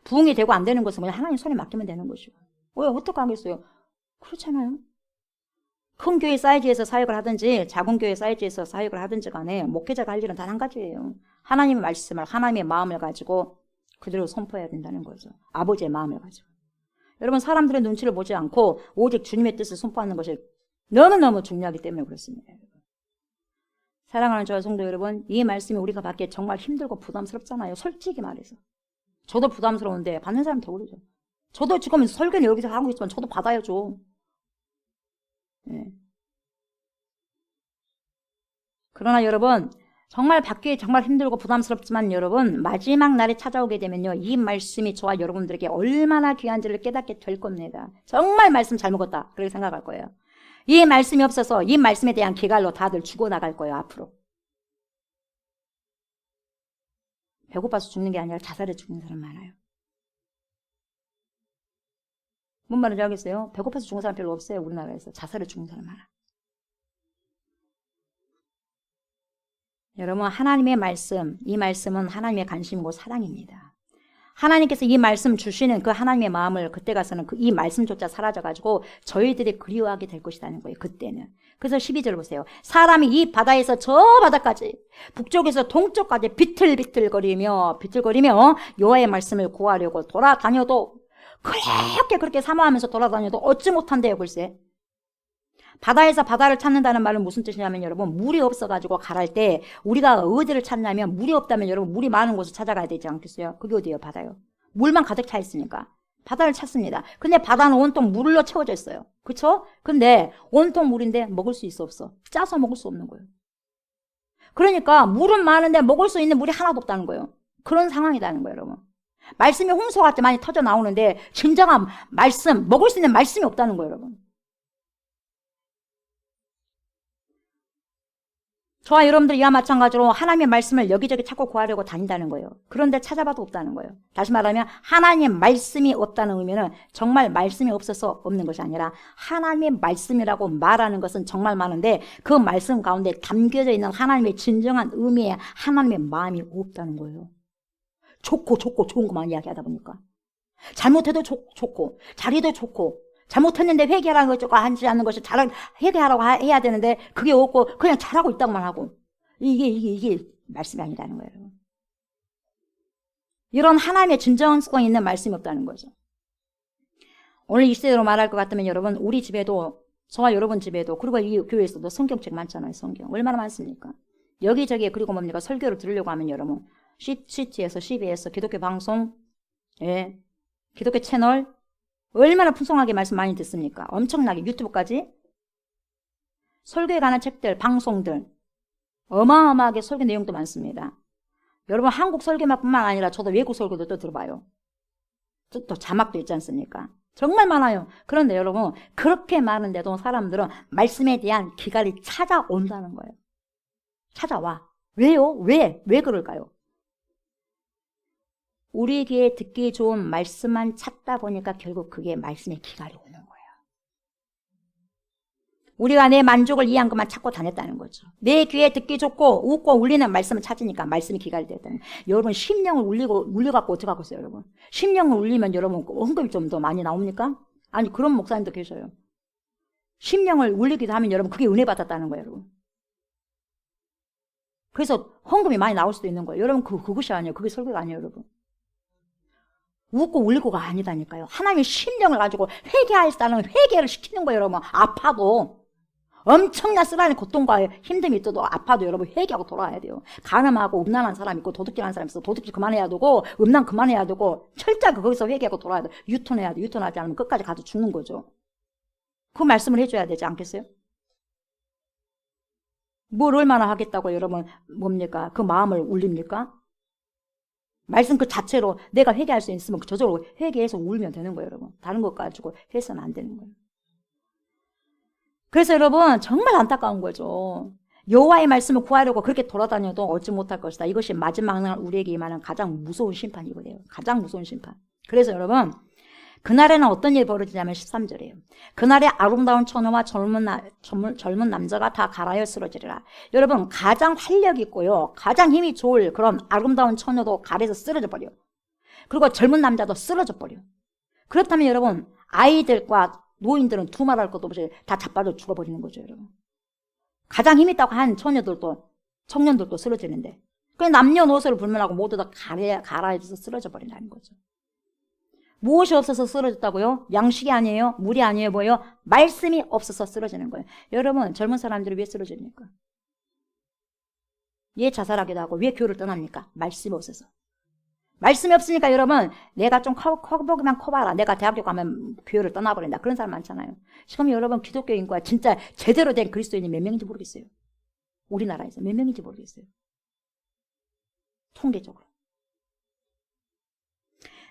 S3: 부흥이 되고 안 되는 것은 그냥 하나님 손에 맡기면 되는 것이고 왜 어떻게 하겠어요? 그렇잖아요. 큰 교회 사이즈에서 사역을 하든지 작은 교회 사이즈에서 사역을 하든지 간에 목회자가 할 일은 단 한 가지예요. 하나님의 말씀을, 하나님의 마음을 가지고 그대로 선포해야 된다는 거죠. 아버지의 마음을 가지고. 여러분, 사람들의 눈치를 보지 않고 오직 주님의 뜻을 선포하는 것이 너무너무 중요하기 때문에 그렇습니다. 사랑하는 저와 성도 여러분, 이 말씀이 우리가 받기에 정말 힘들고 부담스럽잖아요. 솔직히 말해서. 저도 부담스러운데 받는 사람 더 그러죠. 저도 지금 설교는 여기서 하고 있지만 저도 받아야죠. 네. 그러나 여러분, 정말 받기에 정말 힘들고 부담스럽지만 여러분, 마지막 날이 찾아오게 되면요, 이 말씀이 저와 여러분들에게 얼마나 귀한지를 깨닫게 될 겁니다. 정말 말씀 잘 먹었다 그렇게 생각할 거예요. 이 말씀이 없어서 이 말씀에 대한 기갈로 다들 죽어나갈 거예요. 앞으로. 배고파서 죽는 게 아니라 자살해 죽는 사람 많아요. 뭔 말인지 알겠어요? 배고파서 죽는 사람 별로 없어요. 우리나라에서. 자살해 죽는 사람 많아. 여러분, 하나님의 말씀, 이 말씀은 하나님의 관심이고 사랑입니다. 하나님께서 이 말씀 주시는 그 하나님의 마음을 그때 가서는 이 말씀조차 사라져가지고 저희들이 그리워하게 될 것이라는 거예요. 그때는. 그래서 12절 보세요. 사람이 이 바다에서 저 바다까지, 북쪽에서 동쪽까지 비틀비틀거리며 여호와의 말씀을 구하려고 돌아다녀도, 그렇게 사모하면서 돌아다녀도 얻지 못한대요. 글쎄. 바다에서 바다를 찾는다는 말은 무슨 뜻이냐면 여러분, 물이 없어가지고 가랄 때 우리가 어디를 찾냐면, 물이 없다면 여러분 물이 많은 곳을 찾아가야 되지 않겠어요? 그게 어디예요? 바다요. 물만 가득 차 있으니까 바다를 찾습니다. 근데 바다는 온통 물로 채워져 있어요. 그쵸? 근데 온통 물인데 먹을 수 있어 없어? 짜서 먹을 수 없는 거예요. 그러니까 물은 많은데 먹을 수 있는 물이 하나도 없다는 거예요. 그런 상황이라는 거예요. 여러분, 말씀이 홍수같이 많이 터져 나오는데 진정한 말씀, 먹을 수 있는 말씀이 없다는 거예요. 여러분, 저와 여러분들 이와 마찬가지로 하나님의 말씀을 여기저기 찾고 구하려고 다닌다는 거예요. 그런데 찾아봐도 없다는 거예요. 다시 말하면 하나님의 말씀이 없다는 의미는 정말 말씀이 없어서 없는 것이 아니라 하나님의 말씀이라고 말하는 것은 정말 많은데 그 말씀 가운데 담겨져 있는 하나님의 진정한 의미의 하나님의 마음이 없다는 거예요. 좋고 좋은 것만 이야기하다 보니까 잘못해도 좋고 자리도 좋고 잘못했는데 회개하라는 것 하지 않는 것이 회개하라고 해야 되는데 그게 없고 그냥 잘하고 있다고만 하고 이게 말씀이 아니라는 거예요. 이런 하나님의 진정성 있는 말씀이 없다는 거죠. 오늘 이 시대로 말할 것 같으면 여러분, 우리 집에도, 저와 여러분 집에도, 그리고 이 교회에서도 성경책 많잖아요. 성경 얼마나 많습니까? 여기저기에. 그리고 뭡니까? 설교를 들으려고 하면 여러분 CT에서 CBS 기독교 방송, 기독교 채널 얼마나 풍성하게 말씀 많이 듣습니까? 엄청나게. 유튜브까지. 설교에 관한 책들, 방송들 어마어마하게 설교 내용도 많습니다. 여러분, 한국 설교만뿐만 아니라 저도 외국 설교도 또 들어봐요. 또 자막도 있지 않습니까? 정말 많아요. 그런데 여러분, 그렇게 많은데도 사람들은 말씀에 대한 기갈이 찾아온다는 거예요. 찾아와. 왜요? 왜 그럴까요? 우리에게 듣기 좋은 말씀만 찾다 보니까 결국 그게 말씀의 기갈이 오는 거예요. 우리가 내 만족을 위한 것만 찾고 다녔다는 거죠. 내 귀에 듣기 좋고 웃고 울리는 말씀을 찾으니까 말씀이 기갈이 됐다는 거예요. 여러분, 심령을 울려갖고 어떻게 하고 있어요? 여러분, 심령을 울리면 여러분 헌금이 좀 더 많이 나옵니까? 아니, 그런 목사님도 계셔요. 심령을 울리기도 하면 여러분 그게 은혜 받았다는 거예요. 여러분, 그래서 헌금이 많이 나올 수도 있는 거예요. 여러분, 그것이 아니에요. 그게 설교가 아니에요. 여러분, 웃고 울고가 아니다니까요. 하나님의 심령을 가지고 회개하였다는 회개를 시키는 거예요. 여러분, 아파도 엄청난 쓰라린 고통과 힘듦이 있어도 아파도 여러분 회개하고 돌아와야 돼요. 가늠하고 음란한 사람 있고 도둑질하는 사람 있어. 도둑질 그만해야 되고 음란 그만해야 되고 철저하게 거기서 회개하고 돌아와야 돼. 유턴해야 돼. 유턴하지 않으면 끝까지 가서 죽는 거죠. 그 말씀을 해줘야 되지 않겠어요? 뭘 얼마나 하겠다고 여러분, 뭡니까? 그 마음을 울립니까? 말씀 그 자체로 내가 회개할 수 있으면 저절로 회개해서 울면 되는 거예요. 여러분, 다른 것 가지고 해서는 안 되는 거예요. 그래서 여러분, 정말 안타까운 거죠. 여호와의 말씀을 구하려고 그렇게 돌아다녀도 얻지 못할 것이다. 이것이 마지막 날 우리에게 임하는 가장 무서운 심판이거든요. 가장 무서운 심판. 그래서 여러분, 그날에는 어떤 일이 벌어지냐면 13절이에요. 그날에 아름다운 처녀와 젊은 남자가 다 가라여 쓰러지리라. 여러분, 가장 활력 있고요, 가장 힘이 좋을 그런 아름다운 처녀도 갈에서 쓰러져 버려. 그리고 젊은 남자도 쓰러져 버려. 그렇다면 여러분, 아이들과 노인들은 두말할 것도 없이 다 자빠져 죽어버리는 거죠, 여러분. 가장 힘 있다고 한 청년들도 쓰러지는데, 그냥 남녀노소를 불문하고 모두 다 가라앉아서 쓰러져 버린다는 거죠. 무엇이 없어서 쓰러졌다고요? 양식이 아니에요? 물이 아니에요? 뭐예요? 말씀이 없어서 쓰러지는 거예요. 여러분, 젊은 사람들이 왜 쓰러집니까? 왜 자살하기도 하고 왜 교회를 떠납니까? 말씀이 없어서. 말씀이 없으니까 여러분, 내가 좀 커보기만 커봐라. 내가 대학교 가면 교회를 떠나버린다. 그런 사람 많잖아요. 지금 여러분, 기독교인과 진짜 제대로 된 그리스도인이 몇 명인지 모르겠어요. 우리나라에서 몇 명인지 모르겠어요. 통계적으로.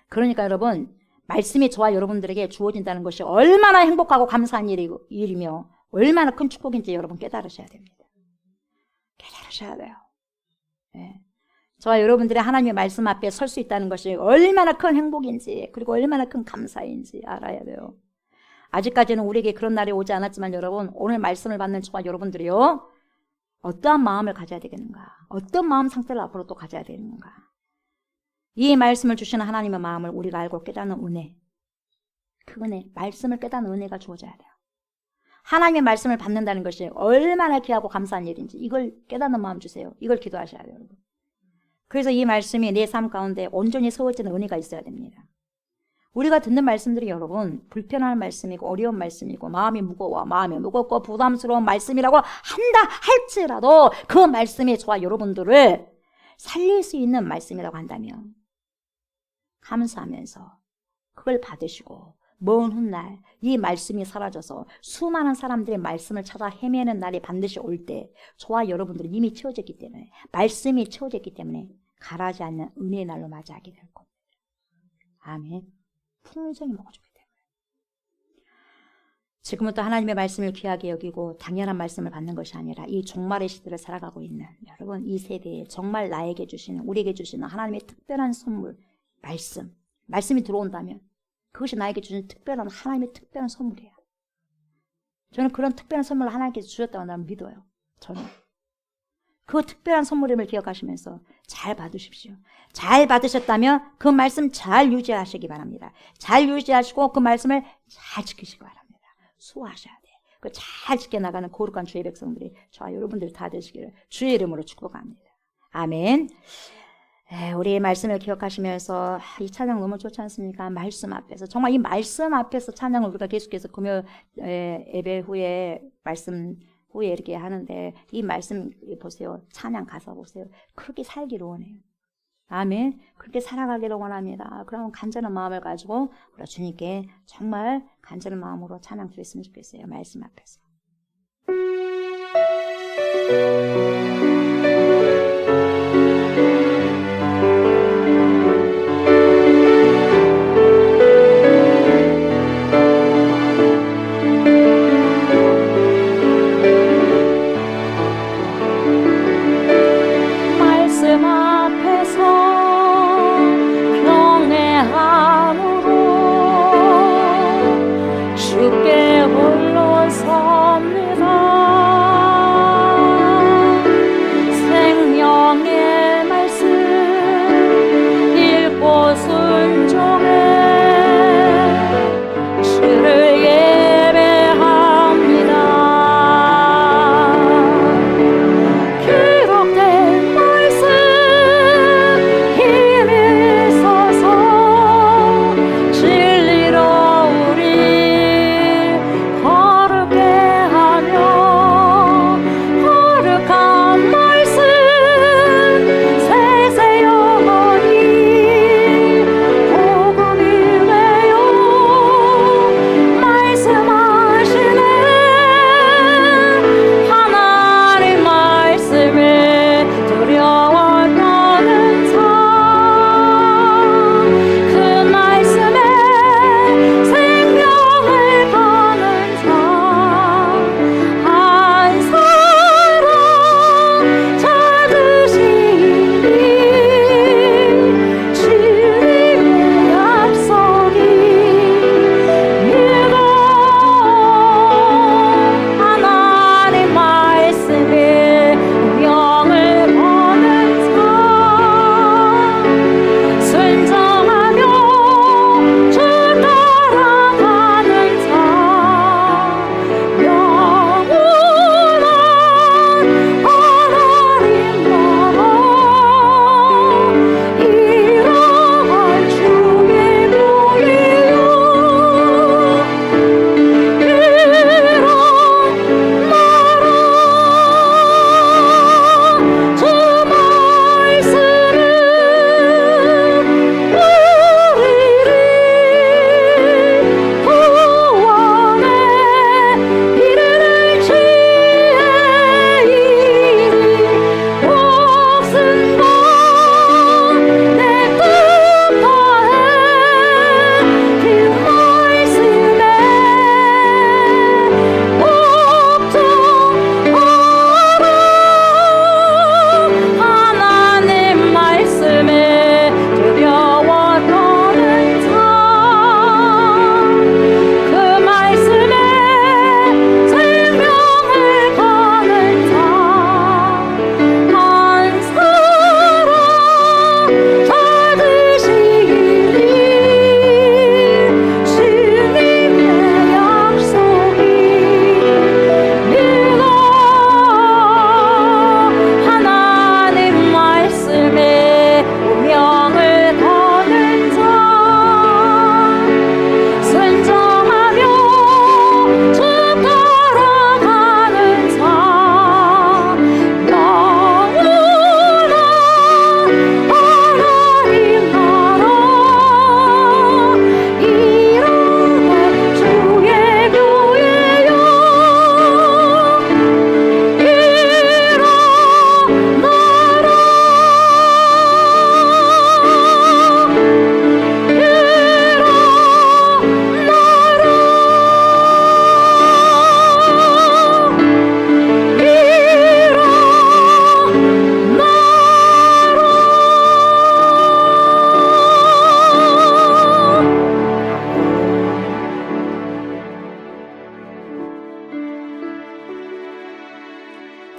S3: 그러니까 여러분, 말씀이 저와 여러분들에게 주어진다는 것이 얼마나 행복하고 감사한 일이며 얼마나 큰 축복인지 여러분 깨달으셔야 됩니다. 깨달으셔야 돼요. 네. 저와 여러분들이 하나님의 말씀 앞에 설 수 있다는 것이 얼마나 큰 행복인지, 그리고 얼마나 큰 감사인지 알아야 돼요. 아직까지는 우리에게 그런 날이 오지 않았지만 여러분, 오늘 말씀을 받는 저와 여러분들이요, 어떠한 마음을 가져야 되겠는가, 어떤 마음 상태를 앞으로 또 가져야 되는가, 이 말씀을 주시는 하나님의 마음을 우리가 알고 깨닫는 은혜, 그 은혜, 말씀을 깨닫는 은혜가 주어져야 돼요. 하나님의 말씀을 받는다는 것이 얼마나 귀하고 감사한 일인지 이걸 깨닫는 마음 주세요. 이걸 기도하셔야 돼요, 여러분. 그래서 이 말씀이 내 삶 가운데 온전히 세워지는 은혜가 있어야 됩니다. 우리가 듣는 말씀들이 여러분, 불편한 말씀이고 어려운 말씀이고 마음이 무겁고 부담스러운 말씀이라고 한다 할지라도 그 말씀이 저와 여러분들을 살릴 수 있는 말씀이라고 한다면 감사하면서 그걸 받으시고 먼 훗날 이 말씀이 사라져서 수많은 사람들의 말씀을 찾아 헤매는 날이 반드시 올 때 저와 여러분들은 이미 채워졌기 때문에, 말씀이 채워졌기 때문에 가라지 않는 은혜의 날로 맞이하게 될 겁니다. 아멘. 풍성히 먹어주기 때문에. 지금부터 하나님의 말씀을 귀하게 여기고 당연한 말씀을 받는 것이 아니라 이 종말의 시대를 살아가고 있는 여러분, 이 세대에 정말 나에게 주시는, 우리에게 주시는 하나님의 특별한 선물, 말씀이 들어온다면 그것이 나에게 주신 특별한, 하나님의 특별한 선물이에요. 저는 그런 특별한 선물을 하나님께서 주셨다고 나는 믿어요. 저는. 그 특별한 선물임을 기억하시면서 잘 받으십시오. 잘 받으셨다면 그 말씀 잘 유지하시기 바랍니다. 잘 유지하시고 그 말씀을 잘 지키시기 바랍니다. 수호하셔야 돼요. 그 잘 지켜나가는 거룩한 주의 백성들이 저와 여러분들이 다 되시기를 주의 이름으로 축복합니다. 아멘. 우리의 말씀을 기억하시면서 이 찬양 너무 좋지 않습니까? 말씀 앞에서, 정말 이 말씀 앞에서 찬양을 우리가 계속해서 금요 예배 후에, 말씀 후에 이렇게 하는데, 이 말씀 보세요. 찬양 가사 보세요. 그렇게 살기를 원해요. 아멘. 그렇게 살아가기를 원합니다. 그러면 간절한 마음을 가지고 우리가 주님께 정말 간절한 마음으로 찬양 드렸으면 좋겠어요. 말씀 앞에서.
S5: 주께 홀로 섭니다.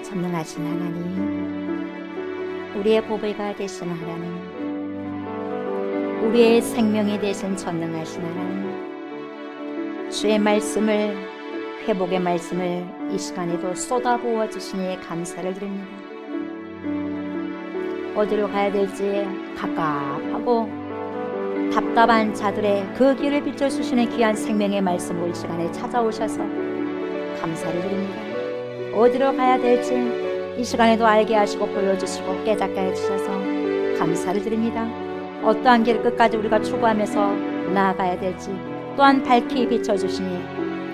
S3: 전능하신 하나님, 우리의 보배가 되신 하나님, 우리의 생명이 되신 전능하신 하나님, 주의 말씀을, 회복의 말씀을 이 시간에도 쏟아부어 주시니 감사를 드립니다. 어디로 가야 될지 갑갑하고 답답한 자들의 그 길을 비춰주시는 귀한 생명의 말씀으로 이 시간에 찾아오셔서 감사를 드립니다. 어디로 가야 될지 이 시간에도 알게 하시고 보여주시고 깨닫게 해주셔서 감사를 드립니다. 어떠한 길을 끝까지 우리가 추구하면서 나아가야 될지 또한 밝히 비춰주시니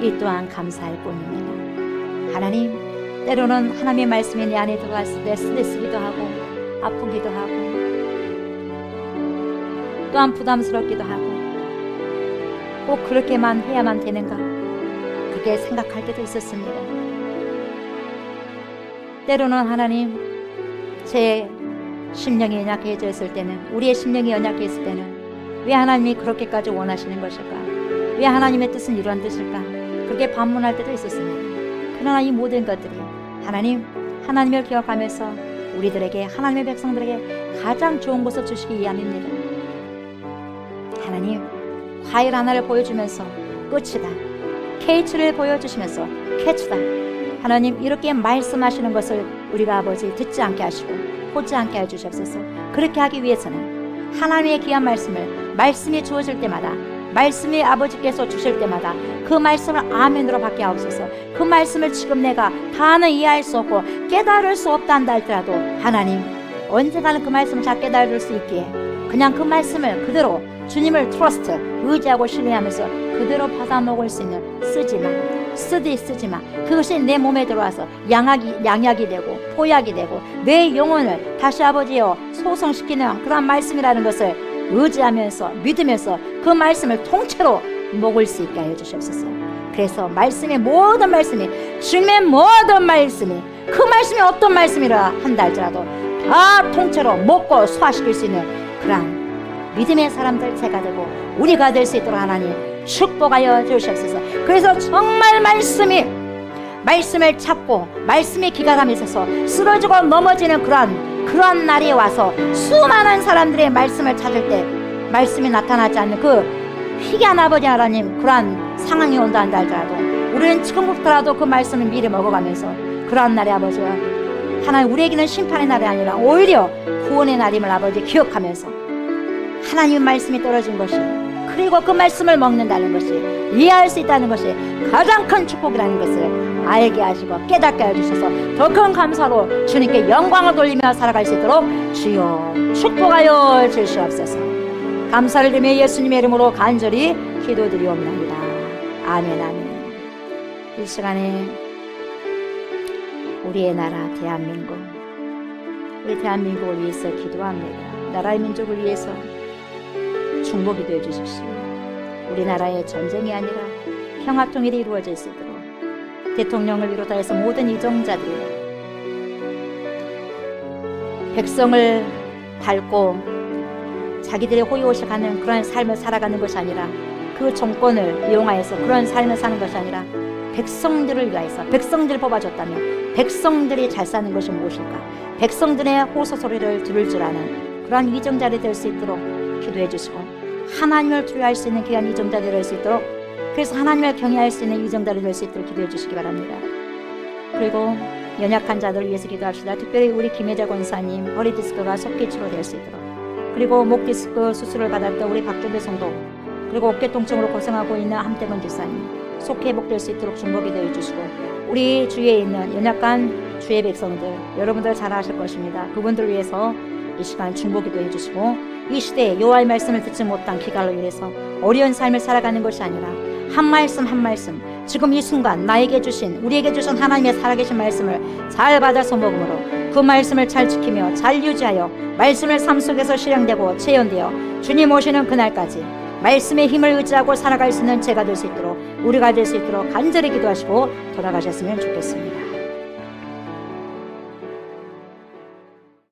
S3: 이 또한 감사할 뿐입니다. 하나님, 때로는 하나님의 말씀이 내 안에 들어갔을 때 스트레스기도 하고 아프기도 하고 또한 부담스럽기도 하고 꼭 그렇게만 해야만 되는가 그렇게 생각할 때도 있었습니다. 때로는 하나님, 제 심령이 연약해져 있을 때는, 우리의 심령이 연약해 있을 때는 왜 하나님이 그렇게까지 원하시는 것일까? 왜 하나님의 뜻은 이러한 뜻일까? 그렇게 반문할 때도 있었습니다. 그러나 이 모든 것들이 하나님을 기억하면서 우리들에게, 하나님의 백성들에게 가장 좋은 것을 주시기 위함입니다. 하나님, 과일 하나를 보여주면서 끝이다, 케이츠를 보여주시면서 캐치다, 하나님 이렇게 말씀하시는 것을 우리가 아버지 듣지 않게 하시고 보지 않게 해주시옵소서. 그렇게 하기 위해서는 하나님의 귀한 말씀이 주어질 때마다, 말씀이 아버지께서 주실 때마다 그 말씀을 아멘으로 받게 하옵소서. 그 말씀을 지금 내가 다는 이해할 수 없고 깨달을 수 없다 한다 할지라도 하나님, 언젠가는 그 말씀을 잘 깨달을 수 있기에 그냥 그 말씀을 그대로 주님을 트러스트, 의지하고 신뢰하면서 그대로 받아 먹을 수 있는, 쓰지마. 그것이 내 몸에 들어와서 양약이 되고 포약이 되고 내 영혼을 다시 아버지여 소성시키는 그런 말씀이라는 것을 의지하면서 믿으면서 그 말씀을 통째로 먹을 수 있게 해주시옵소서. 그래서 말씀의 모든 말씀이, 주님의 모든 말씀이, 그 말씀이 어떤 말씀이라 한다 할지라도 다 통째로 먹고 소화시킬 수 있는 그런 믿음의 사람들 제가 되고 우리가 될 수 있도록 하나님 축복하여 주시옵소서. 그래서 정말 말씀을 찾고 말씀의 기가감이 있어서 쓰러지고 넘어지는 그러한 날이 와서 수많은 사람들의 말씀을 찾을 때 말씀이 나타나지 않는 그 희귀한 아버지 하나님, 그러한 상황이 온다 한다 할지라도 우리는 지금부터라도 그 말씀을 미리 먹어가면서 그러한 날의 아버지와 하나님, 우리에게는 심판의 날이 아니라 오히려 구원의 날임을 아버지 기억하면서 하나님의 말씀이 떨어진 것이, 그리고 그 말씀을 먹는다는 것이, 이해할 수 있다는 것이 가장 큰 축복이라는 것을 알게 하시고 깨닫게 해주셔서 더 큰 감사로 주님께 영광을 돌리며 살아갈 수 있도록 주여 축복하여 주시옵소서. 감사를 드리며 예수님의 이름으로 간절히 기도드리옵나이다. 아멘. 이 시간에 우리의 나라 대한민국, 우리 대한민국을 위해서 기도합니다. 나라의 민족을 위해서 중보기도 해주십시오. 우리나라의 전쟁이 아니라 평화통일이 이루어질 수 있도록 대통령을 비롯하여서 모든 이정자들이 백성을 밟고 자기들의 호의호식하는 그런 삶을 살아가는 것이 아니라, 그 정권을 이용하여서 그런 삶을 사는 것이 아니라 백성들을 위하여서, 백성들을 뽑아줬다면 백성들이 잘 사는 것이 무엇일까, 백성들의 호소 소리를 들을 줄 아는 그러한 이정자들이 될 수 있도록 기도해 주시고, 하나님을 두려워할 수 있는 귀한 이정자들이 될 수 있도록, 그래서 하나님을 경외할 수 있는 이정자들이 될 수 있도록 기도해 주시기 바랍니다. 그리고 연약한 자들을 위해서 기도합시다. 특별히 우리 김혜자 권사님 허리 디스크가 속히 치료될 수 있도록, 그리고 목 디스크 수술을 받았던 우리 박종배 성도, 그리고 어깨 통증으로 고생하고 있는 함태건 집사님 속히 회복될 수 있도록 중보 기도해 주시고, 우리 주위에 있는 연약한 주의 백성들, 여러분들 잘 아실 것입니다. 그분들 위해서 이 시간 중보 기도해 주시고, 이 시대에 여호와의 말씀을 듣지 못한 기갈로 인해서 어려운 삶을 살아가는 것이 아니라 한 말씀 한 말씀, 지금 이 순간 나에게 주신, 우리에게 주신 하나님의 살아계신 말씀을 잘 받아서 먹음으로 그 말씀을 잘 지키며 잘 유지하여 말씀을 삶 속에서 실행되고 체현되어 주님 오시는 그날까지 말씀의 힘을 의지하고 살아갈 수 있는 제가 될 수 있도록, 우리가 될 수 있도록 간절히 기도하시고 돌아가셨으면 좋겠습니다.